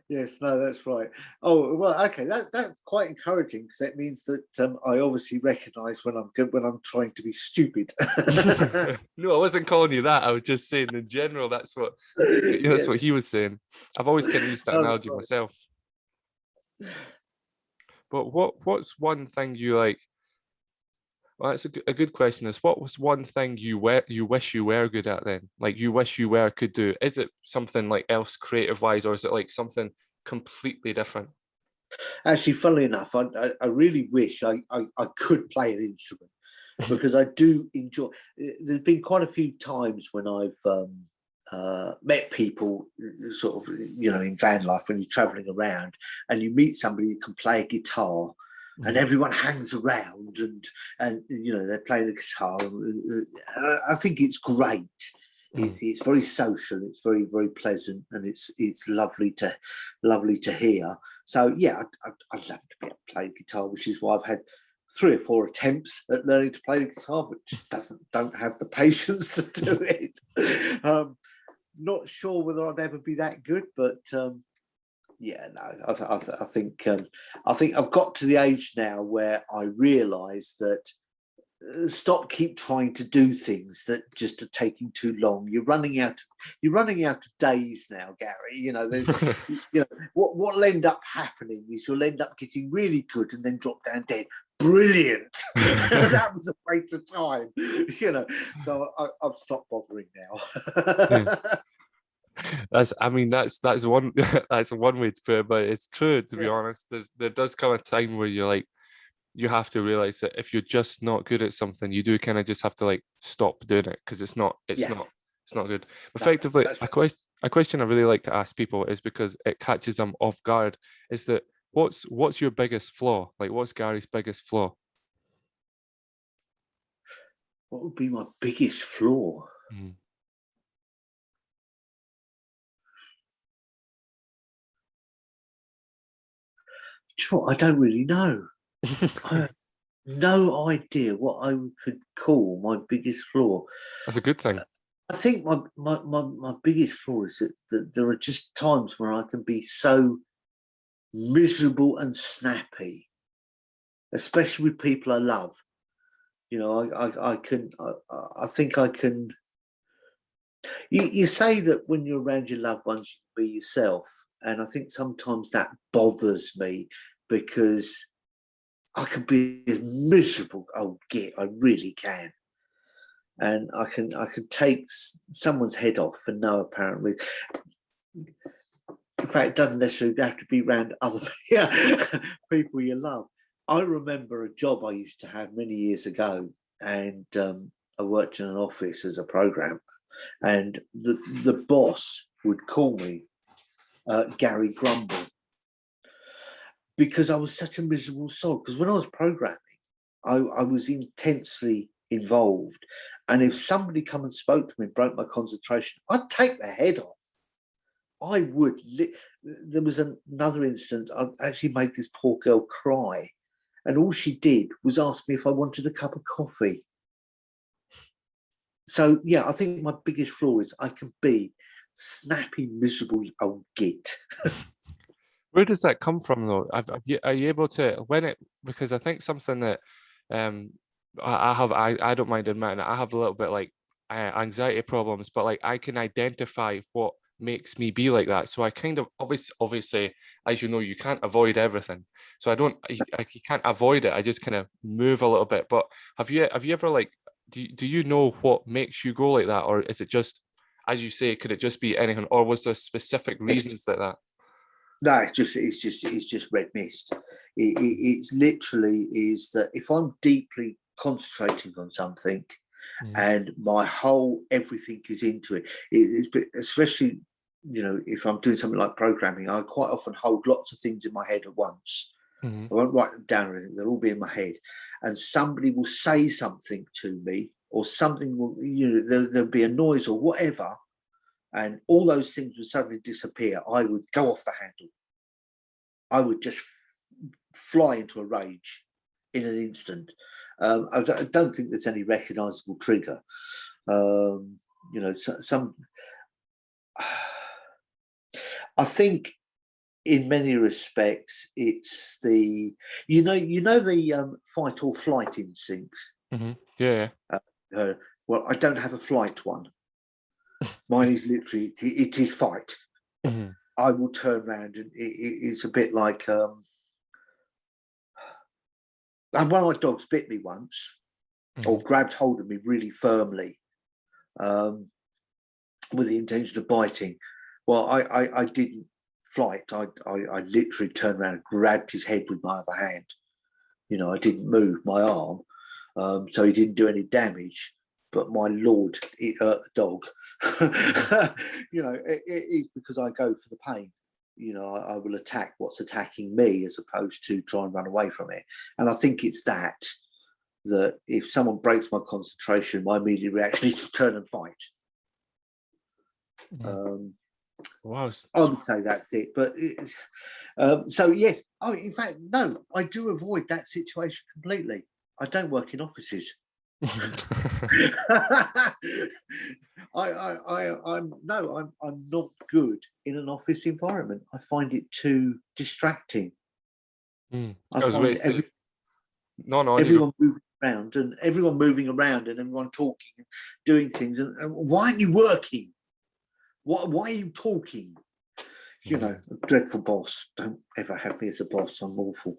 Yes, no, that's right. Oh well, okay, that's quite encouraging, because that means that I obviously recognise when I'm good, when I'm trying to be stupid. No, I wasn't calling you that. I was just saying in general. That's what that's what he was saying. I've always kind of used that analogy myself. But what's one thing you like? Well, that's a good question. Is what was one thing you wish you were good at then? Like, you wish you could do? Is it something like else creative wise, or is it like something completely different? Actually, funnily enough, I really wish I could play an instrument, because I do enjoy. There's been quite a few times when I've met people, sort of, in van life, when you're traveling around and you meet somebody who can play a guitar. And everyone hangs around, and they're playing the guitar. I think it's great. It's very social. It's very, very pleasant, and it's lovely to hear. So yeah, I'd love to be able to play the guitar, which is why I've had 3 or 4 attempts at learning to play the guitar, but just don't have the patience to do it. Not sure whether I'd ever be that good, but. Yeah, no, I think I've got to the age now where I realise that keep trying to do things that just are taking too long. You're running out of days now, Gary. What'll end up happening is you'll end up getting really good and then drop down dead. Brilliant. That was a waste of time. So I've stopped bothering now. That's one that's one way to put it, but it's true, to be honest. There does come a time where you have to realize that if you're just not good at something, you do kind of just have to like stop doing it, because it's not good. Effectively, a question I really like to ask people is, because it catches them off guard, is that what's your biggest flaw? Like, what's Gary's biggest flaw? What would be my biggest flaw? Sure, I don't really know. I have no idea what I could call my biggest flaw. That's a good thing. I think my biggest flaw is that there are just times where I can be so miserable and snappy, especially with people I love. I think I can. You say that when you're around your loved ones, you can be yourself. And I think sometimes that bothers me, because I can be a miserable old git. I really can. And I can take someone's head off for no apparent reason. In fact, it doesn't necessarily have to be around other people you love. I remember a job I used to have many years ago, and I worked in an office as a programmer, and the boss would call me Gary Grumble, because I was such a miserable soul. Because when I was programming, I was intensely involved. And if somebody come and spoke to me and broke my concentration, I'd take their head off. I would. There was another instance. I actually made this poor girl cry, and all she did was ask me if I wanted a cup of coffee. So yeah, I think my biggest flaw is I can be snappy, miserable old git. Where does that come from, though? Are you able to, because I think something that I don't mind admitting it, I have a little bit like anxiety problems, but like I can identify what makes me be like that. So I kind of obviously, as you know, you can't avoid everything. So you can't avoid it. I just kind of move a little bit. But have you ever like, do you know what makes you go like that, or is it just, as you say, could it just be anything, or was there specific reasons like that? No, it's just red mist. It's literally is that if I'm deeply concentrating on something, and my whole everything is into it, especially if I'm doing something like programming, I quite often hold lots of things in my head at once. I won't write them down or anything; they'll all be in my head. And somebody will say something to me, or something will, there'll be a noise or whatever, and all those things would suddenly disappear. I would go off the handle. I would just fly into a rage in an instant. I don't think there's any recognizable trigger. I think in many respects it's the the fight or flight instincts. Yeah. Well, I don't have a flight one. Mine is literally it is fight. I will turn around, and it's a bit like one of my dogs bit me once, or grabbed hold of me really firmly, with the intention of biting. Well, I didn't flight. I literally turned around and grabbed his head with my other hand. I didn't move my arm, so he didn't do any damage. But my lord, it hurt the dog. It is because I go for the pain. I will attack what's attacking me as opposed to try and run away from it. And I think it's that if someone breaks my concentration, my immediate reaction is to turn and fight. Wow. I would say that's it. But so yes. Oh, in fact, no, I do avoid that situation completely. I don't work in offices. I'm not good in an office environment. I find it too distracting. I find everyone moving around and everyone talking and doing things. And why aren't you working? Why are you talking? A dreadful boss. Don't ever have me as a boss. I'm awful.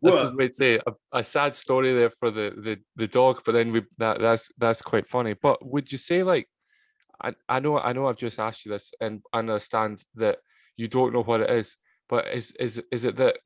This is, we'd say, a sad story there for the dog, but then that's quite funny. But would you say, like, I know I've just asked you this, and I understand that you don't know what it is, but is it that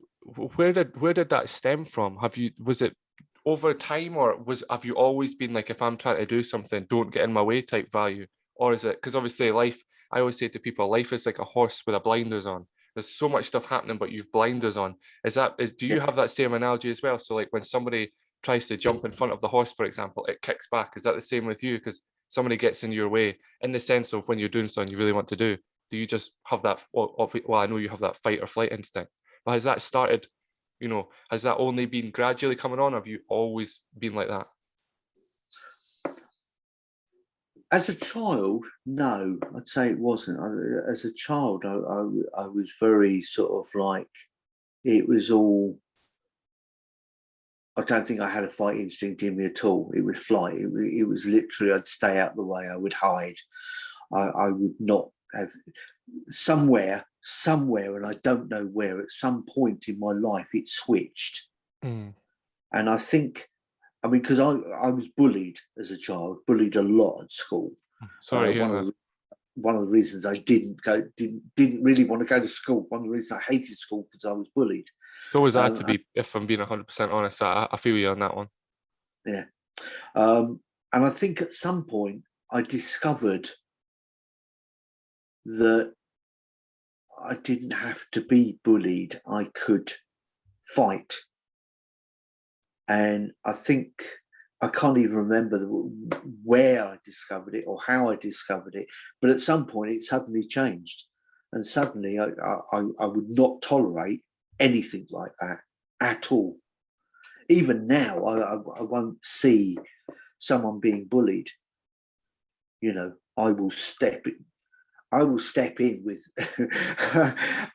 where did that stem from? Was it over time, or have you always been like, if I'm trying to do something, don't get in my way type value? Or is it, because obviously life, I always say to people, life is like a horse with a blinders on. There's so much stuff happening, but you've blinders on. Do you have that same analogy as well? So like when somebody tries to jump in front of the horse, for example, it kicks back. Is that the same with you? Because somebody gets in your way, in the sense of when you're doing something you really want to do you just have that, well, I know you have that fight or flight instinct, but has that started, has that only been gradually coming on, or have you always been like that? As a child, no, I'd say it wasn't. As a child, I was very sort of like, it was all, I don't think I had a fight instinct in me at all. It was flight. It was literally, I'd stay out the way. I would hide. I would not have, somewhere, and I don't know where, at some point in my life, it switched. And I think, because I was bullied as a child, bullied a lot at school. Sorry, one of the reasons I didn't really want to go to school. One of the reasons I hated school, because I was bullied. So was I, to be, if I'm being 100% honest. I feel you on that one. Yeah, and I think at some point I discovered that I didn't have to be bullied. I could fight. And I think I can't even remember where I discovered it or how I discovered it, but at some point it suddenly changed, and suddenly I would not tolerate anything like that at all. Even now, I won't see someone being bullied. You know, I will step in with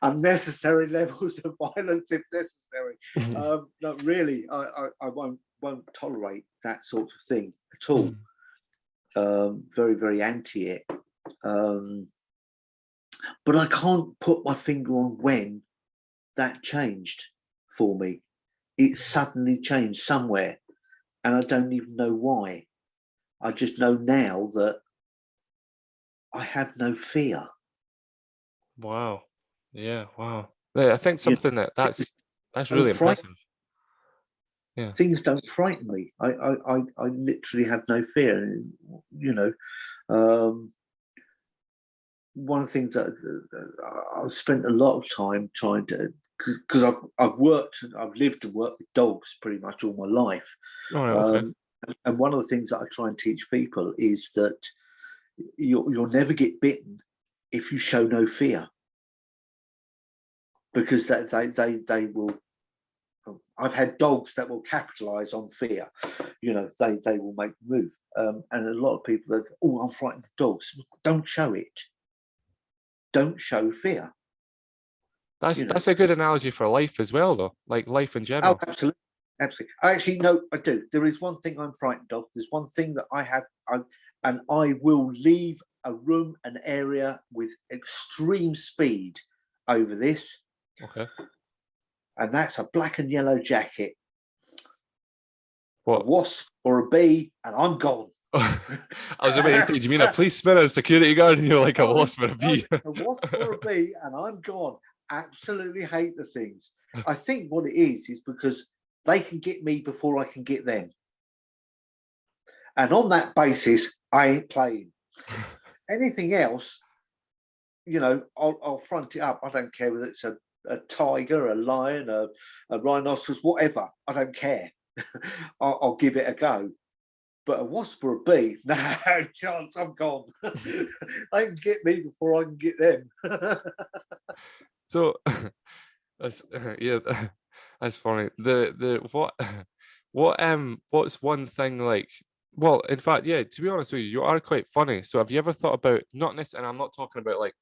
unnecessary levels of violence if necessary. No, really, I won't tolerate that sort of thing at all. Very, very anti it. But I can't put my finger on when that changed for me. It suddenly changed somewhere, and I don't even know why. I just know now that I have no fear. Wow. Yeah. Wow. I think something that's really impressive. Yeah. Things don't frighten me. I literally have no fear. You know, one of the things that I've spent a lot of time trying to, because I've lived and worked with dogs pretty much all my life. Oh, okay. And one of the things that I try and teach people is that you'll never get bitten if you show no fear, because they will. I've had dogs that will capitalize on fear. You know, they will make the move. And a lot of people are, oh, I'm frightened of dogs. Don't show it. Don't show fear. That's a good analogy for life as well, though. Like life in general. Oh, absolutely. Absolutely. Actually, no, I do. There is one thing I'm frightened of. There's one thing that I have, and I will leave a room, an area with extreme speed over this. Okay. And that's a black and yellow jacket. What? A wasp or a bee, and I'm gone. I was about to say, do you mean a policeman or a security guard? And you're like a wasp or a bee? A wasp or a bee, and I'm gone. Absolutely hate the things. I think what it is because they can get me before I can get them. And on that basis, I ain't playing. Anything else, you know, I'll front it up. I don't care whether it's a tiger, a lion, a rhinoceros, whatever. I don't care. I'll give it a go. But a wasp or a bee, no chance, I'm gone. They can get me before I can get them. So, that's that's funny. What's one thing like? Well, in fact, yeah. To be honest with you, you are quite funny. So, have you ever thought about not necessarily? And I'm not talking about like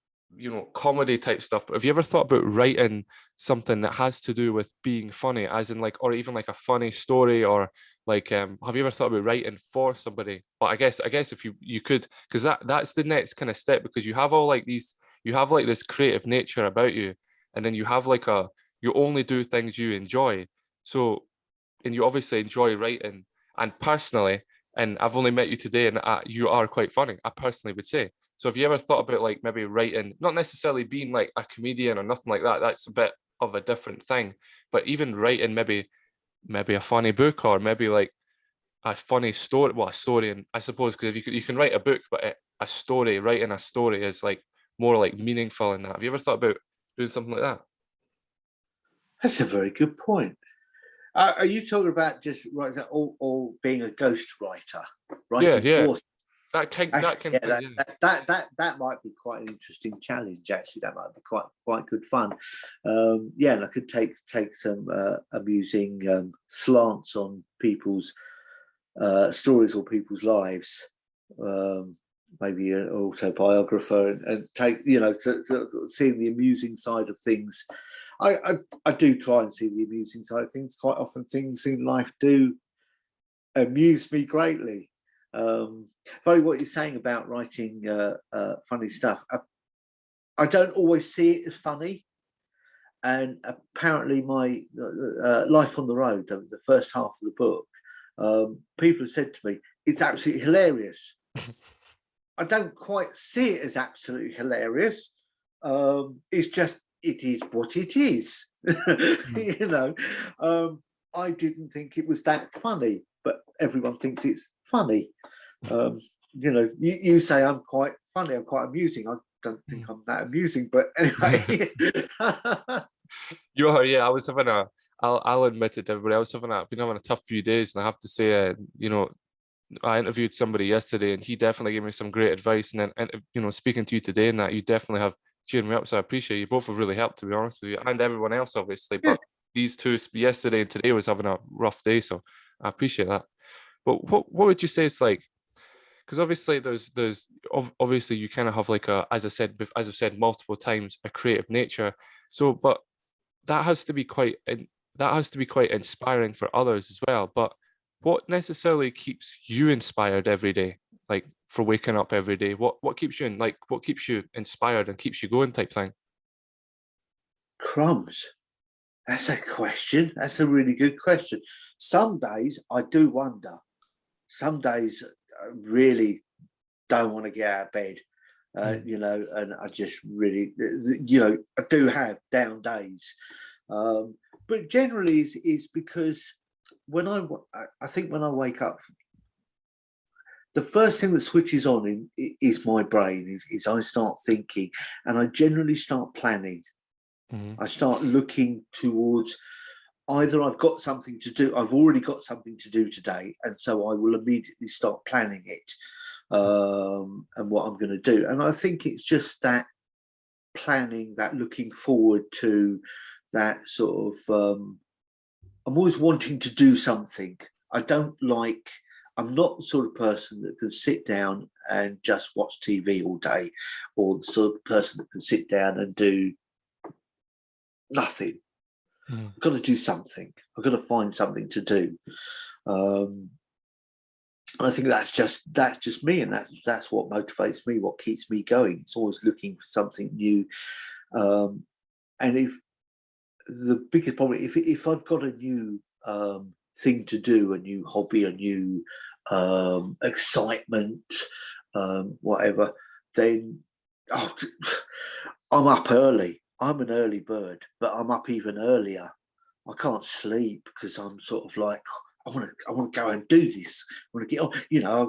comedy type stuff, but have you ever thought about writing something that has to do with being funny, as in like, or even like a funny story, or like, have you ever thought about writing for somebody? But I guess if you could, because that's the next kind of step, because you have all like these, you have like this creative nature about you, and then you have like you only do things you enjoy. So, and you obviously enjoy writing, and personally, and I've only met you today, and you are quite funny, I personally would say. So have you ever thought about like maybe writing, not necessarily being like a comedian or nothing like that, that's a bit of a different thing, but even writing maybe a funny book, or maybe like a funny story, well, a story, and I suppose, because if you can write a book, but a story, writing a story is like more like meaningful in that. Have you ever thought about doing something like that? That's a very good point. Are you talking about just writing or being a ghost writer? Writing yeah. For That might be quite an interesting challenge. Actually, that might be quite good fun. Yeah, and I could take some amusing slants on people's stories or people's lives. Maybe an autobiographer, and take to seeing the amusing side of things. I do try and see the amusing side of things. Quite often, things in life do amuse me greatly. Funny what you're saying about writing funny stuff. I don't always see it as funny, and apparently my Life on the Road, the first half of the book, people have said to me, it's absolutely hilarious. I don't quite see it as absolutely hilarious. It's just, it is what it is. I didn't think it was that funny, but everyone thinks it's funny. You say I'm quite funny, I'm quite amusing. I don't think I'm that amusing, but anyway. You are, yeah. I was having I'll admit it to everybody else. I've been having a tough few days, and I have to say, I interviewed somebody yesterday, and he definitely gave me some great advice. And then, speaking to you today, and that you definitely have cheered me up. So I appreciate you. Both have really helped, to be honest with you, and everyone else, obviously. Yeah. But these two, yesterday and today, was having a rough day, so I appreciate that. But what would you say it's like? Because obviously obviously you kind of have like as I've said multiple times, a creative nature. So, but that has to be quite inspiring for others as well. But what necessarily keeps you inspired every day, like for waking up every day? What keeps you what keeps you inspired and keeps you going type thing? Crumbs. That's a question. That's a really good question. Some days I do wonder. Some days I really don't want to get out of bed, and I just really, I do have down days. But generally is because when I think when I wake up, the first thing that switches on is my brain, is I start thinking, and I generally start planning. I start looking towards either I've got something to do, I've already got something to do today, and so I will immediately start planning it, and what I'm going to do. And I think it's just that planning, that looking forward to that sort of, I'm always wanting to do something. I'm not the sort of person that can sit down and just watch TV all day, or the sort of person that can sit down and do nothing. I've got to do something. I've got to find something to do. I think that's just me, and that's what motivates me, what keeps me going. It's always looking for something new. And if the biggest problem, if I've got a new thing to do, a new hobby, a new excitement, whatever, then I'm up early. I'm an early bird, but I'm up even earlier. I can't sleep because I'm sort of like, I want to go and do this. I want to get on.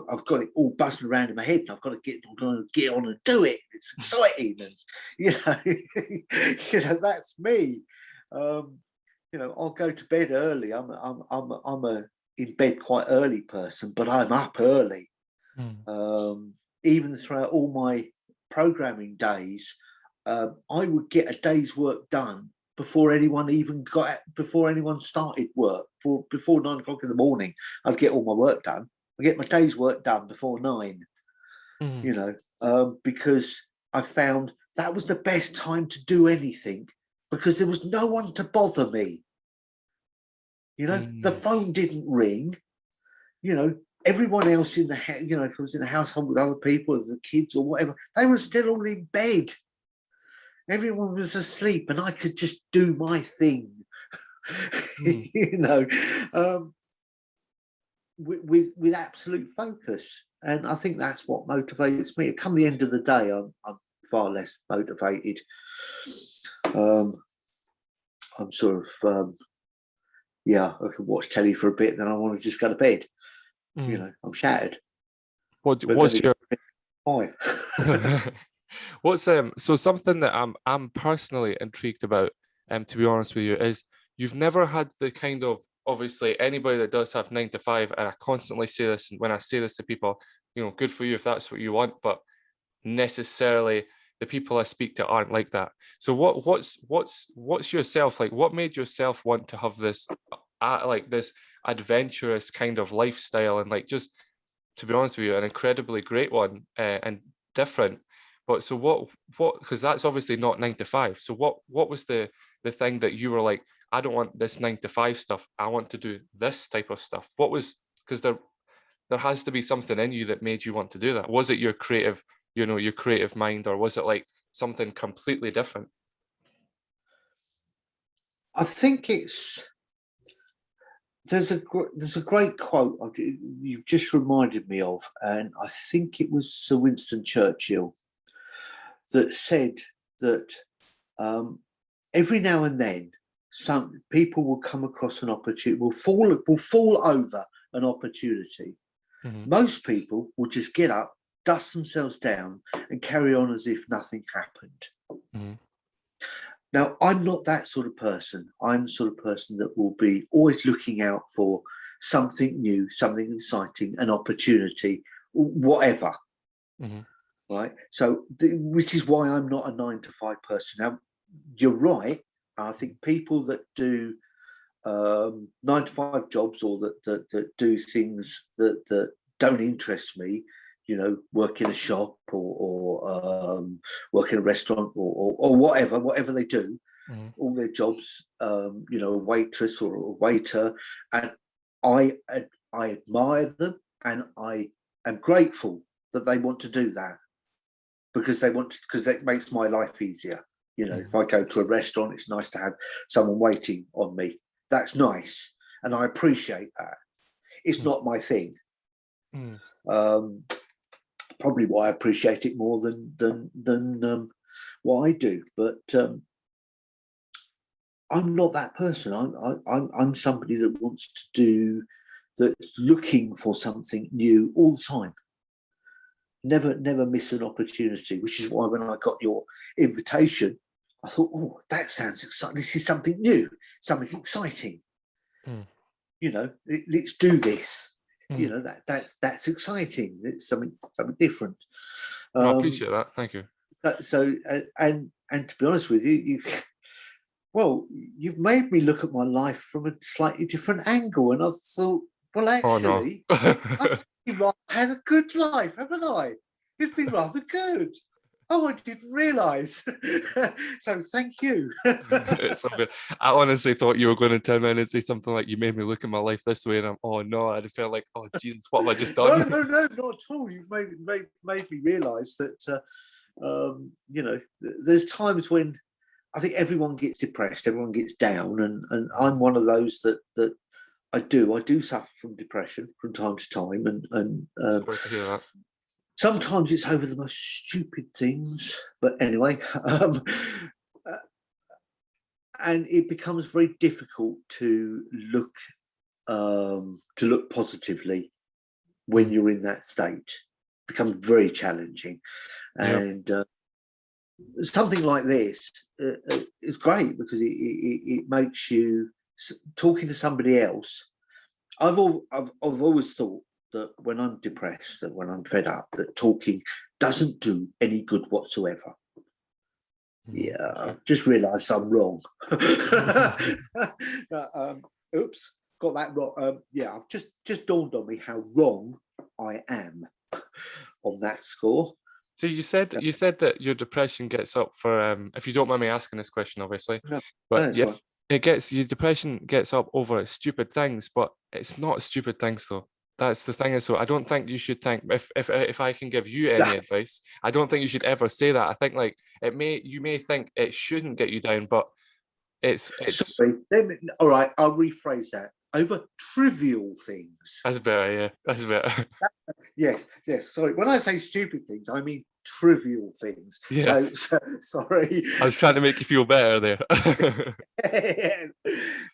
I've got it all buzzing around in my head, and I'm going to get on and do it. It's exciting, and that's me. I'll go to bed early. I'm a in bed quite early person, but I'm up early. Even throughout all my programming days, I would get a day's work done before anyone started work. Before 9 o'clock in the morning, I'd get all my work done. I get my day's work done before 9. Because I found that was the best time to do anything, because there was no one to bother me. The phone didn't ring. Everyone else in the house, if I was in a household with other people, as the kids or whatever, they were still all in bed. Everyone was asleep, and I could just do my thing, with absolute focus. And I think that's what motivates me. Come the end of the day, I'm far less motivated. I'm sort of, I can watch telly for a bit, then I want to just go to bed. I'm shattered. What's your 5? What's so something that I'm personally intrigued about, to be honest with you, is you've never had the kind of, obviously anybody that does have 9 to 5, and I constantly say this, and when I say this to people, good for you if that's what you want, but necessarily the people I speak to aren't like that. So what's yourself like? What made yourself want to have this this adventurous kind of lifestyle, and just, to be honest with you, an incredibly great one, and different. But so what because that's obviously not 9 to 5. So what was the thing that you were like, I don't want this 9 to 5 stuff, I want to do this type of stuff? What was, because there has to be something in you that made you want to do that. Was it your creative mind, or was it like something completely different? I think there's a great quote you just reminded me of, and I think it was Sir Winston Churchill that said that every now and then some people will come across an opportunity, will fall over an opportunity. Most people will just get up, dust themselves down, and carry on as if nothing happened. Now, I'm not that sort of person. I'm the sort of person that will be always looking out for something new, something exciting, an opportunity, whatever. Mm-hmm. Right. So, which is why I'm not a 9 to 5 person. Now, you're right. I think people that do 9 to 5 jobs, or that do things that don't interest me, work in a shop, or work in a restaurant, or whatever they do, all their jobs, a waitress or a waiter, and I admire them, and I am grateful that they want to do that, because it makes my life easier. If I go to a restaurant, it's nice to have someone waiting on me. That's nice, and I appreciate that. It's not my thing. Probably why I appreciate it more than what I do. But I'm not that person. I'm somebody that wants to that's looking for something new all the time. Never miss an opportunity, which is why when I got your invitation, I thought, oh, that sounds exciting. This is something new, something exciting. Let's do this. That's exciting. It's something different. I appreciate that. Thank you. So, and to be honest with you, you've made me look at my life from a slightly different angle, and I thought, well, actually, I've had a good life, haven't I? It's been rather good. Oh, I didn't realise. So thank you. It's so good. I honestly thought you were going to turn around and say something like, "You made me look at my life this way," and I'm, oh no, I felt like, oh Jesus, what have I just done? No, not at all. You've made me realise that there's times when I think everyone gets depressed, everyone gets down, and I'm one of those that I do suffer from depression from time to time, and Sorry to hear that. Sometimes it's over the most stupid things, but anyway, and it becomes very difficult to look positively when you're in that state. It becomes very challenging, and something like this is great because it makes you talking to somebody else. I've always thought that when I'm depressed, that when I'm fed up, that talking doesn't do any good whatsoever. Just realised I'm wrong. Oops, got that wrong. I've just dawned on me how wrong I am on that score. So you said that your depression gets up for if you don't mind me asking this question, obviously, but yeah, your depression gets up over stupid things, but it's not stupid things though. That's the thing. Is so I don't think you should think if I can give you any advice, I don't think you should ever say that. I think like you may think it shouldn't get you down, but it's sorry. All right, I'll rephrase that. Over trivial things. That's better, yeah. That's better. Yes. Sorry. When I say stupid things, I mean trivial things. Yeah. So sorry. I was trying to make you feel better there.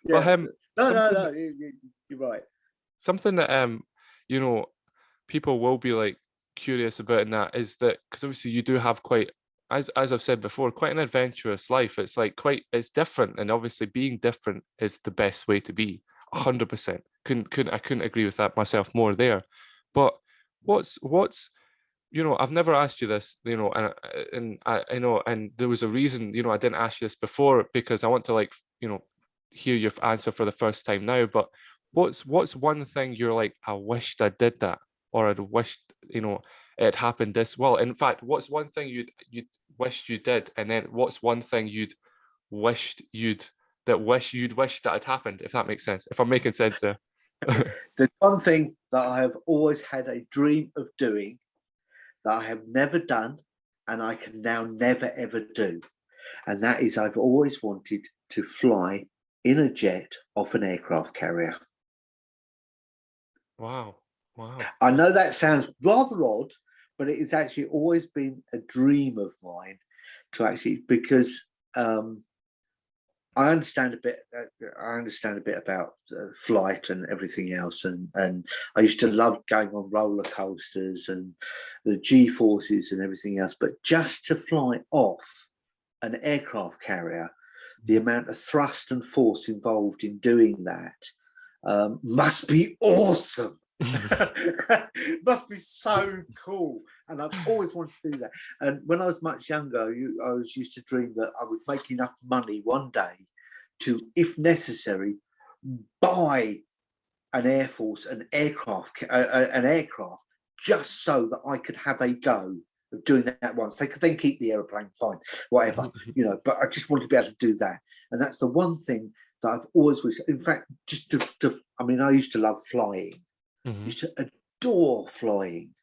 But no, you're right. Something that people will be like curious about in that is that because obviously you do have quite, as I've said before, quite an adventurous life. It's like it's different, and obviously being different is the best way to be. 100%. I couldn't agree with that myself more there. But what's I've never asked you this, and I know, and there was a reason, I didn't ask you this before because I want to hear your answer for the first time now. But what's one thing you're like, I wished I did that, or I'd wished it happened this well? In fact, what's one thing you'd wished you did, and then what's one thing you'd wished that had happened? If that makes sense, if I'm making sense there. The one thing that I have always had a dream of doing that I have never done, and I can now never ever do, and that is I've always wanted to fly in a jet off an aircraft carrier. Wow. I know that sounds rather odd, but it has actually always been a dream of mine to actually, because I understand a bit about flight and everything else, and I used to love going on roller coasters and the G-forces and everything else. But just to fly off an aircraft carrier the amount of thrust and force involved in doing that must be awesome. Must be so cool. And I've always wanted to do that. And when I was much younger, I was used to dream that I would make enough money one day to, if necessary, buy an Air Force, an aircraft, just so that I could have a go of doing that once. They could then keep the aeroplane, fine, whatever, but I just wanted to be able to do that. And that's the one thing that I've always wished. In fact, just I used to love flying. Used to adore flying.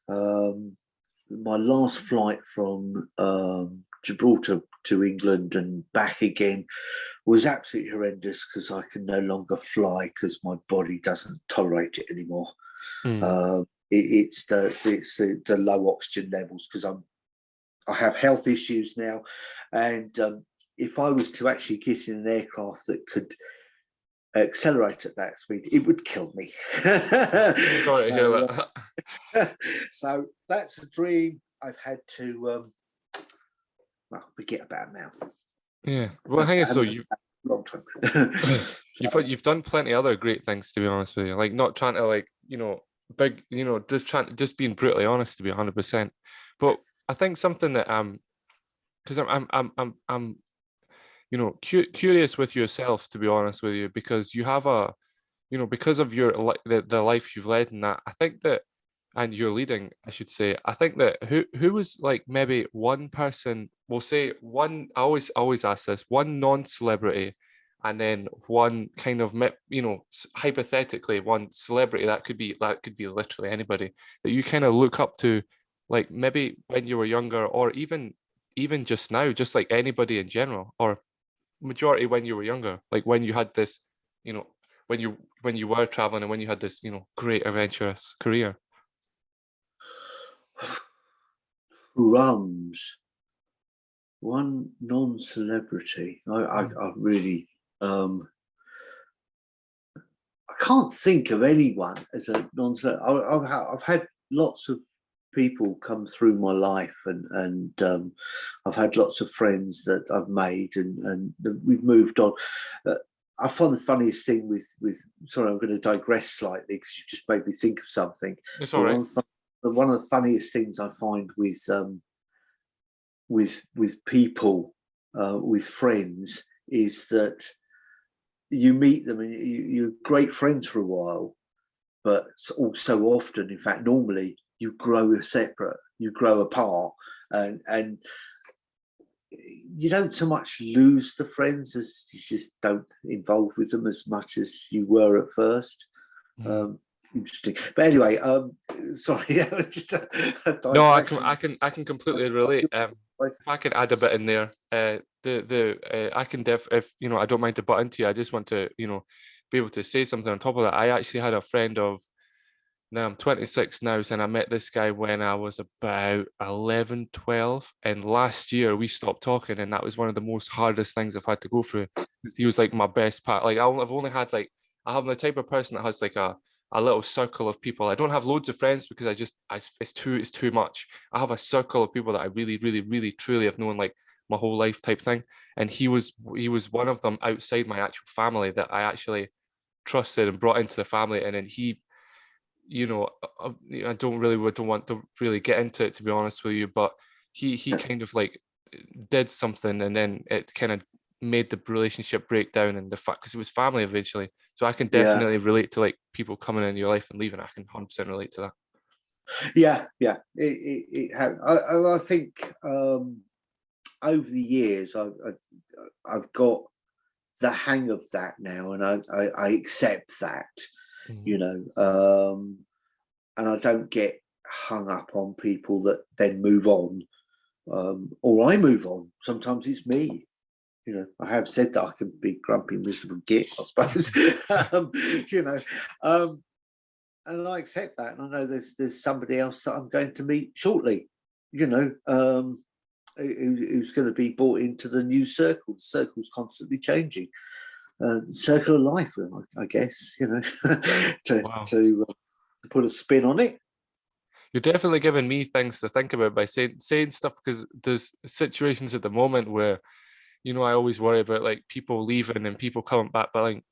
My last flight from Gibraltar to England and back again was absolutely horrendous because I can no longer fly because my body doesn't tolerate it anymore. It's the low oxygen levels because I have health issues now, and if I was to actually get in an aircraft that could accelerate at that speed, it would kill me. So that's a dream I've had to forget about now. Yeah, well, I think so. Long time. You've done plenty of other great things, to be honest with you. Like not trying to big, just being brutally honest, to be 100%. But I think something that because I'm curious with yourself, to be honest with you, because you have because of your the life you've led in that, I think that, and you're leading, I should say, I think that who was like maybe one person, we'll say one, I always ask this, one non-celebrity, and then one kind of hypothetically one celebrity that could be literally anybody that you kind of look up to, like maybe when you were younger, or even just now, just like anybody in general, or majority when you were younger, like when you had this, when you were traveling and when you had this, great adventurous career. Crumbs. One non-celebrity. I really I can't think of anyone as a non-celebrity. I've had lots of people come through my life, and I've had lots of friends that I've made, and we've moved on. I find the funniest thing with sorry, I'm going to digress slightly because you just made me think of something. It's all right. One of the funniest things I find with people, with friends, is that you meet them and you're great friends for a while, but also often, in fact, normally you grow separate, you grow apart, and you don't so much lose the friends as you just don't involve with them as much as you were at first. Interesting, but anyway, sorry, just no, I can completely relate. I can add a bit in there. I can if I don't mind to butt into you. I just want to be able to say something on top of that. I actually had a friend of, now I'm 26 now, and I met this guy when I was about 11, 12, and last year we stopped talking, and that was one of the most hardest things I've had to go through. He was like my best part. Like I've only had I'm the type of person that has like a little circle of people. I don't have loads of friends because it's too much. I have a circle of people that I really, really, really, truly have known like my whole life type thing. And he was one of them outside my actual family that I actually trusted and brought into the family. And then he, I don't want to really get into it, to be honest with you, but he kind of like did something, and then it kind of made the relationship break down, and the fact, because it was family eventually. So I can definitely relate to like people coming in your life and leaving. I can 100% relate to that. Yeah. It I think over the years I've got the hang of that now, and I accept that, and I don't get hung up on people that then move on, or I move on. Sometimes it's me. I have said that I can be grumpy, miserable git, I suppose. And I accept that, and I know there's somebody else that I'm going to meet shortly, who's going to be brought into the new circle. The circle's constantly changing. The circle of life, I guess, to put a spin on it. You're definitely giving me things to think about by saying stuff, because there's situations at the moment where I always worry about like people leaving and people coming back, but like,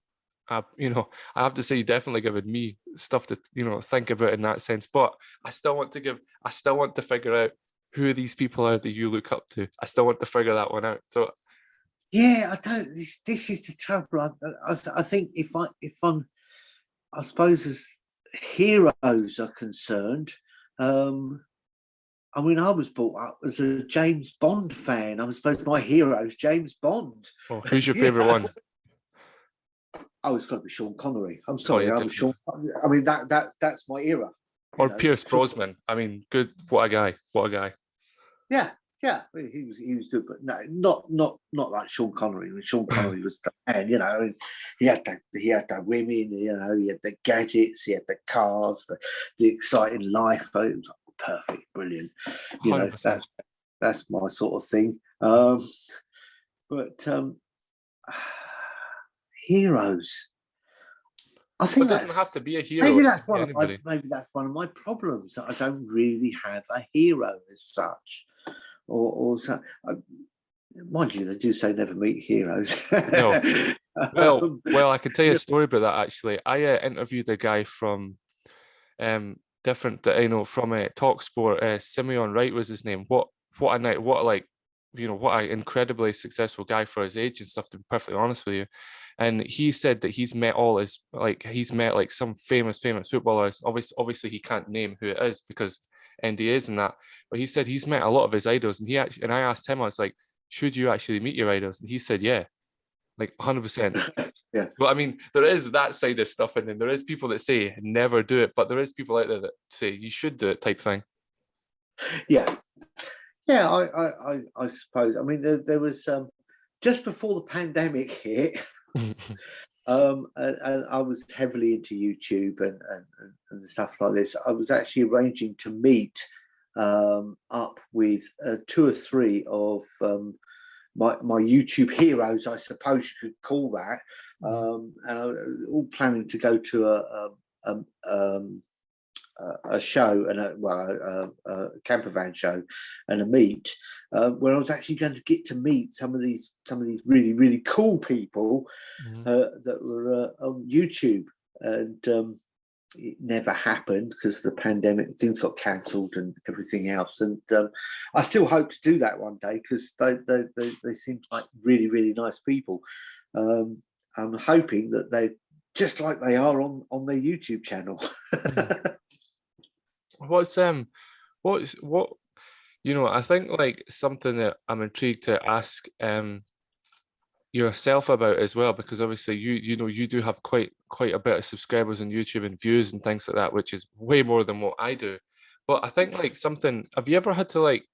I have to say, you definitely given me stuff to, think about in that sense. But I still want to figure out who these people are that you look up to. I still want to figure that one out. So yeah, I don't. This is the trouble. I think I suppose as heroes are concerned, I mean, I was brought up as a James Bond fan. I suppose my hero is James Bond. oh, who's your favorite one? Oh, it's got to be Sean Connery. I'm Oh, sorry, yeah, I was Sean. I mean, that's my era. or Pierce Brosnan. I mean, good. What a guy! What a guy! Yeah, yeah, he was good, but no, not like Sean Connery. I mean, Sean Connery was the man, he had the women, he had the gadgets, he had the cars, the exciting life. It was perfect, brilliant. 100%. That's my sort of thing. But heroes. I think it doesn't have to be a hero. Maybe that's one of my problems, that I don't really have a hero as such, or so. Mind you, they do say never meet heroes. No. Well, I can tell you a story about that actually. I interviewed a guy from different, from Talksport. Simeon Wright was his name. What a night! What an incredibly successful guy for his age and stuff. To be perfectly honest with you, and he said that he's met some famous footballers. Obviously, he can't name who it is because NDAs and that. But he said he's met a lot of his idols, and I asked him, I was like, should you actually meet your idols? And he said, yeah, like 100%. Yeah. Well, I mean, there is that side of stuff, and then there is people that say never do it, but there is people out there that say you should do it, type thing. Yeah, yeah. I suppose. I mean, there was just before the pandemic hit. And I was heavily into YouTube and stuff like this. I was actually arranging to meet up with 2 or 3 of my YouTube heroes, I suppose you could call that, and all planning to go to a show and a camper van show and a meet where I was actually going to get to meet some of these really, really cool people that were on YouTube, and it never happened because the pandemic, things got cancelled and everything else. And I still hope to do that one day because they seem like really, really nice people. I'm hoping that they just like they are on their YouTube channel. I think like something that I'm intrigued to ask yourself about as well, because obviously you do have quite a bit of subscribers on YouTube and views and things like that, which is way more than what I do. But I think like have you ever had to like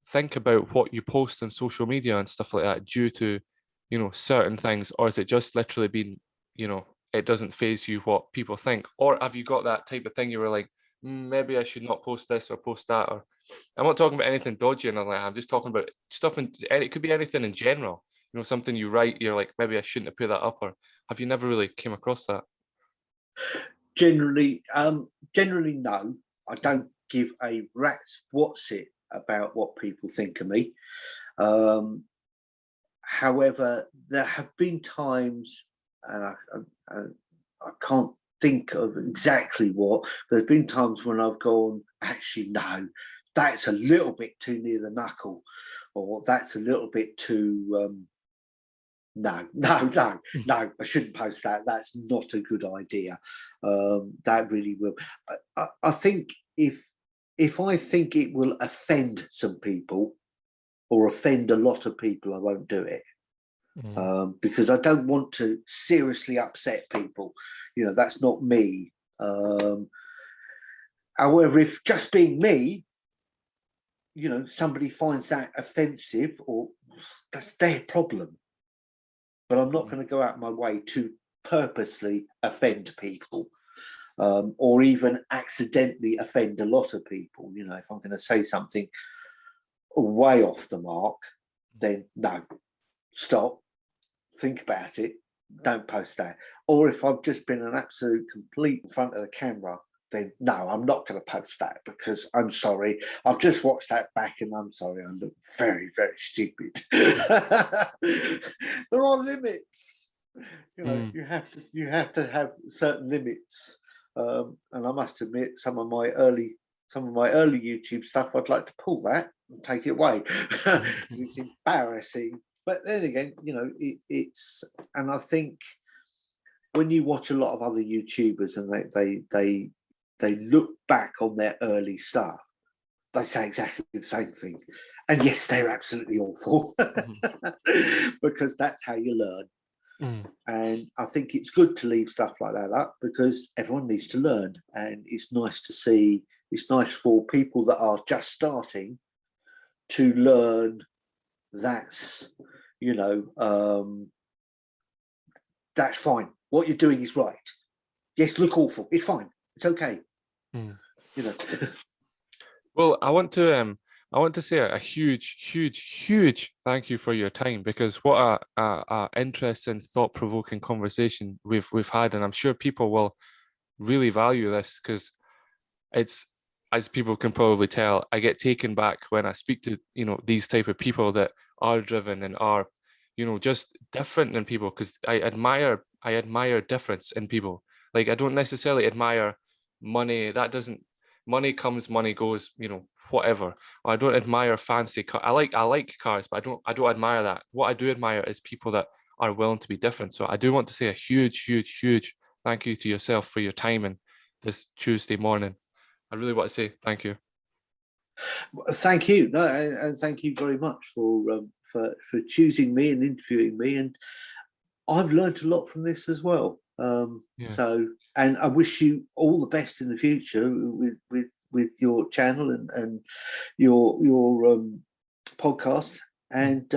think about what you post on social media and stuff like that due to certain things, or is it just literally been it doesn't faze you what people think? Or have you got that type of thing you were like, maybe I should not post this or post that? Or I'm not talking about anything dodgy or anything like that. I'm just talking about stuff, and it could be anything in general. Something you write, you're like, maybe I shouldn't have put that up. Or have you never really came across that? Generally, no. I don't give a rat's what's it about what people think of me. However, there have been times, and I can't think of exactly what, but there's been times when I've gone, actually, no, that's a little bit too near the knuckle, or that's a little bit too, no, I shouldn't post that. That's not a good idea. That really will. I think if I think it will offend some people or offend a lot of people, I won't do it. Because I don't want to seriously upset people. That's not me. However, if just being me, somebody finds that offensive, or that's their problem. But I'm not going to go out my way to purposely offend people, or even accidentally offend a lot of people. If I'm going to say something way off the mark, then no, stop. Think about it, don't post that. Or if I've just been an absolute complete in front of the camera then no, I'm not going to post that because I'm sorry. I've just watched that back and I'm sorry, I look very, very stupid. There are limits. You know, you have to have certain limits. And I must admit, some of my early YouTube stuff, I'd like to pull that and take it away. It's embarrassing. But then again, you know, it's, and I think when you watch a lot of other YouTubers and they look back on their early stuff, they say exactly the same thing. And yes, they're absolutely awful because that's how you learn. And I think it's good to leave stuff like that up because everyone needs to learn. And it's nice to see, it's nice for people that are just starting to learn. That's, you know, that's fine. What you're doing is right. Yes, look awful. It's fine. It's okay. You know. Well, I want to say a huge thank you for your time, because what a interesting, thought-provoking conversation we've had, and I'm sure people will really value this, because it's, as people can probably tell, I get taken back when I speak to, you know, these type of people that are driven and are, you know, just different than people, because I admire difference in people. Like, I don't necessarily admire money. That doesn't, money comes, money goes, you know, whatever. Or I don't admire fancy car. I like cars, but I don't admire that. What I do admire is people that are willing to be different. So I do want to say a huge thank you to yourself for your time and this Tuesday morning. I really want to say thank you. Thank you. No, and thank you very much for choosing me and interviewing me. And I've learned a lot from this as well. So, and I wish you all the best in the future with your channel and your podcast. And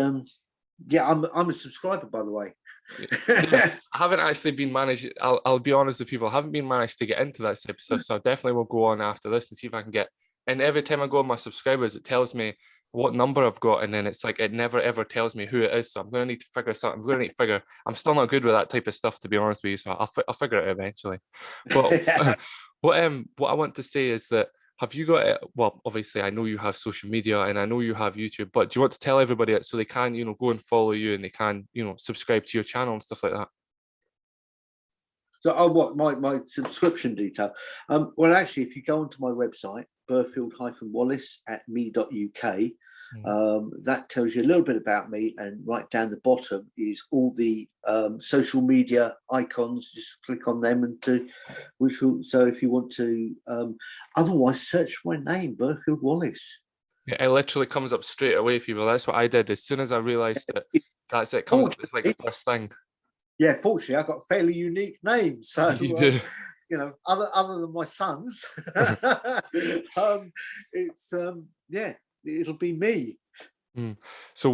yeah, I'm a subscriber, by the way. I haven't actually been managed. I'll be honest with people. I haven't been managed to get into that type of stuff. So I definitely will go on after this and see if I can get. And every time I go on my subscribers, it tells me what number I've got, and then it's like it never ever tells me who it is. So I'm going to need to figure something. I'm going to need to figure. I'm still not good with that type of stuff, to be honest with you. So I'll figure it out eventually. But what I want to say is that, have you got, well, obviously I know you have social media and I know you have YouTube, but do you want to tell everybody so they can, you know, go and follow you and they can, you know, subscribe to your channel and stuff like that? So, what my subscription detail? Well, actually, if you go onto my website, Burfield-Wallis at me.uk, that tells you a little bit about me, and right down the bottom is all the social media icons. Just click on them and which will, so if you want to, otherwise search my name, Burfield-Wallis. Yeah, it literally comes up straight away, people. That's what I did as soon as I realized that. That's it. Comes up as like the first thing. Yeah, fortunately, I've got a fairly unique name, so you do. You know, other than my son's, it's yeah, it'll be me. So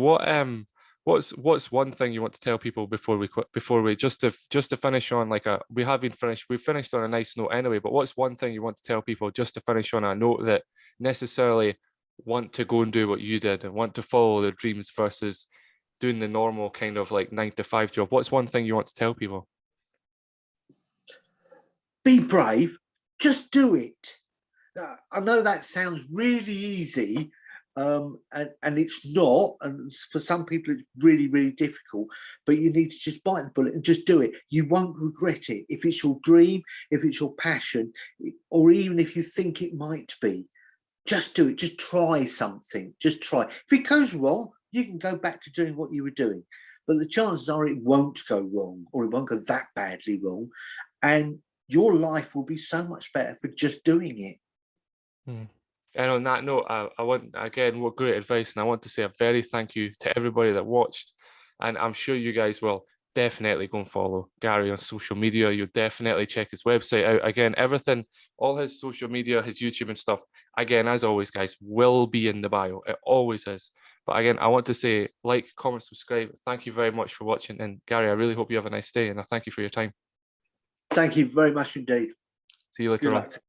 what's one thing you want to tell people before we just to finish on like a, we've finished on a nice note anyway, but what's one thing you want to tell people just to finish on a note that necessarily want to go and do what you did and want to follow their dreams versus doing the normal kind of like 9-to-5 job? What's one thing you want to tell people? Be brave, just do it. I know that sounds really easy, and it's not, and for some people it's really, really difficult, but you need to just bite the bullet and just do it. You won't regret it. If it's your dream, if it's your passion, or even if you think it might be, just do it. Just try something. Just try. If it goes wrong, you can go back to doing what you were doing, but the chances are it won't go wrong, or it won't go that badly wrong, and your life will be so much better for just doing it. And on that note, I want, again, what great advice, and I want to say a very thank you to everybody that watched, and I'm sure you guys will definitely go and follow Gary on social media. You'll definitely check his website out. Again, everything, all his social media, his YouTube and stuff, again, as always, guys, will be in the bio. It always is. But again, I want to say, like, comment, subscribe. Thank you very much for watching. And Gary, I really hope you have a nice day, and I thank you for your time. Thank you very much indeed. See you later on.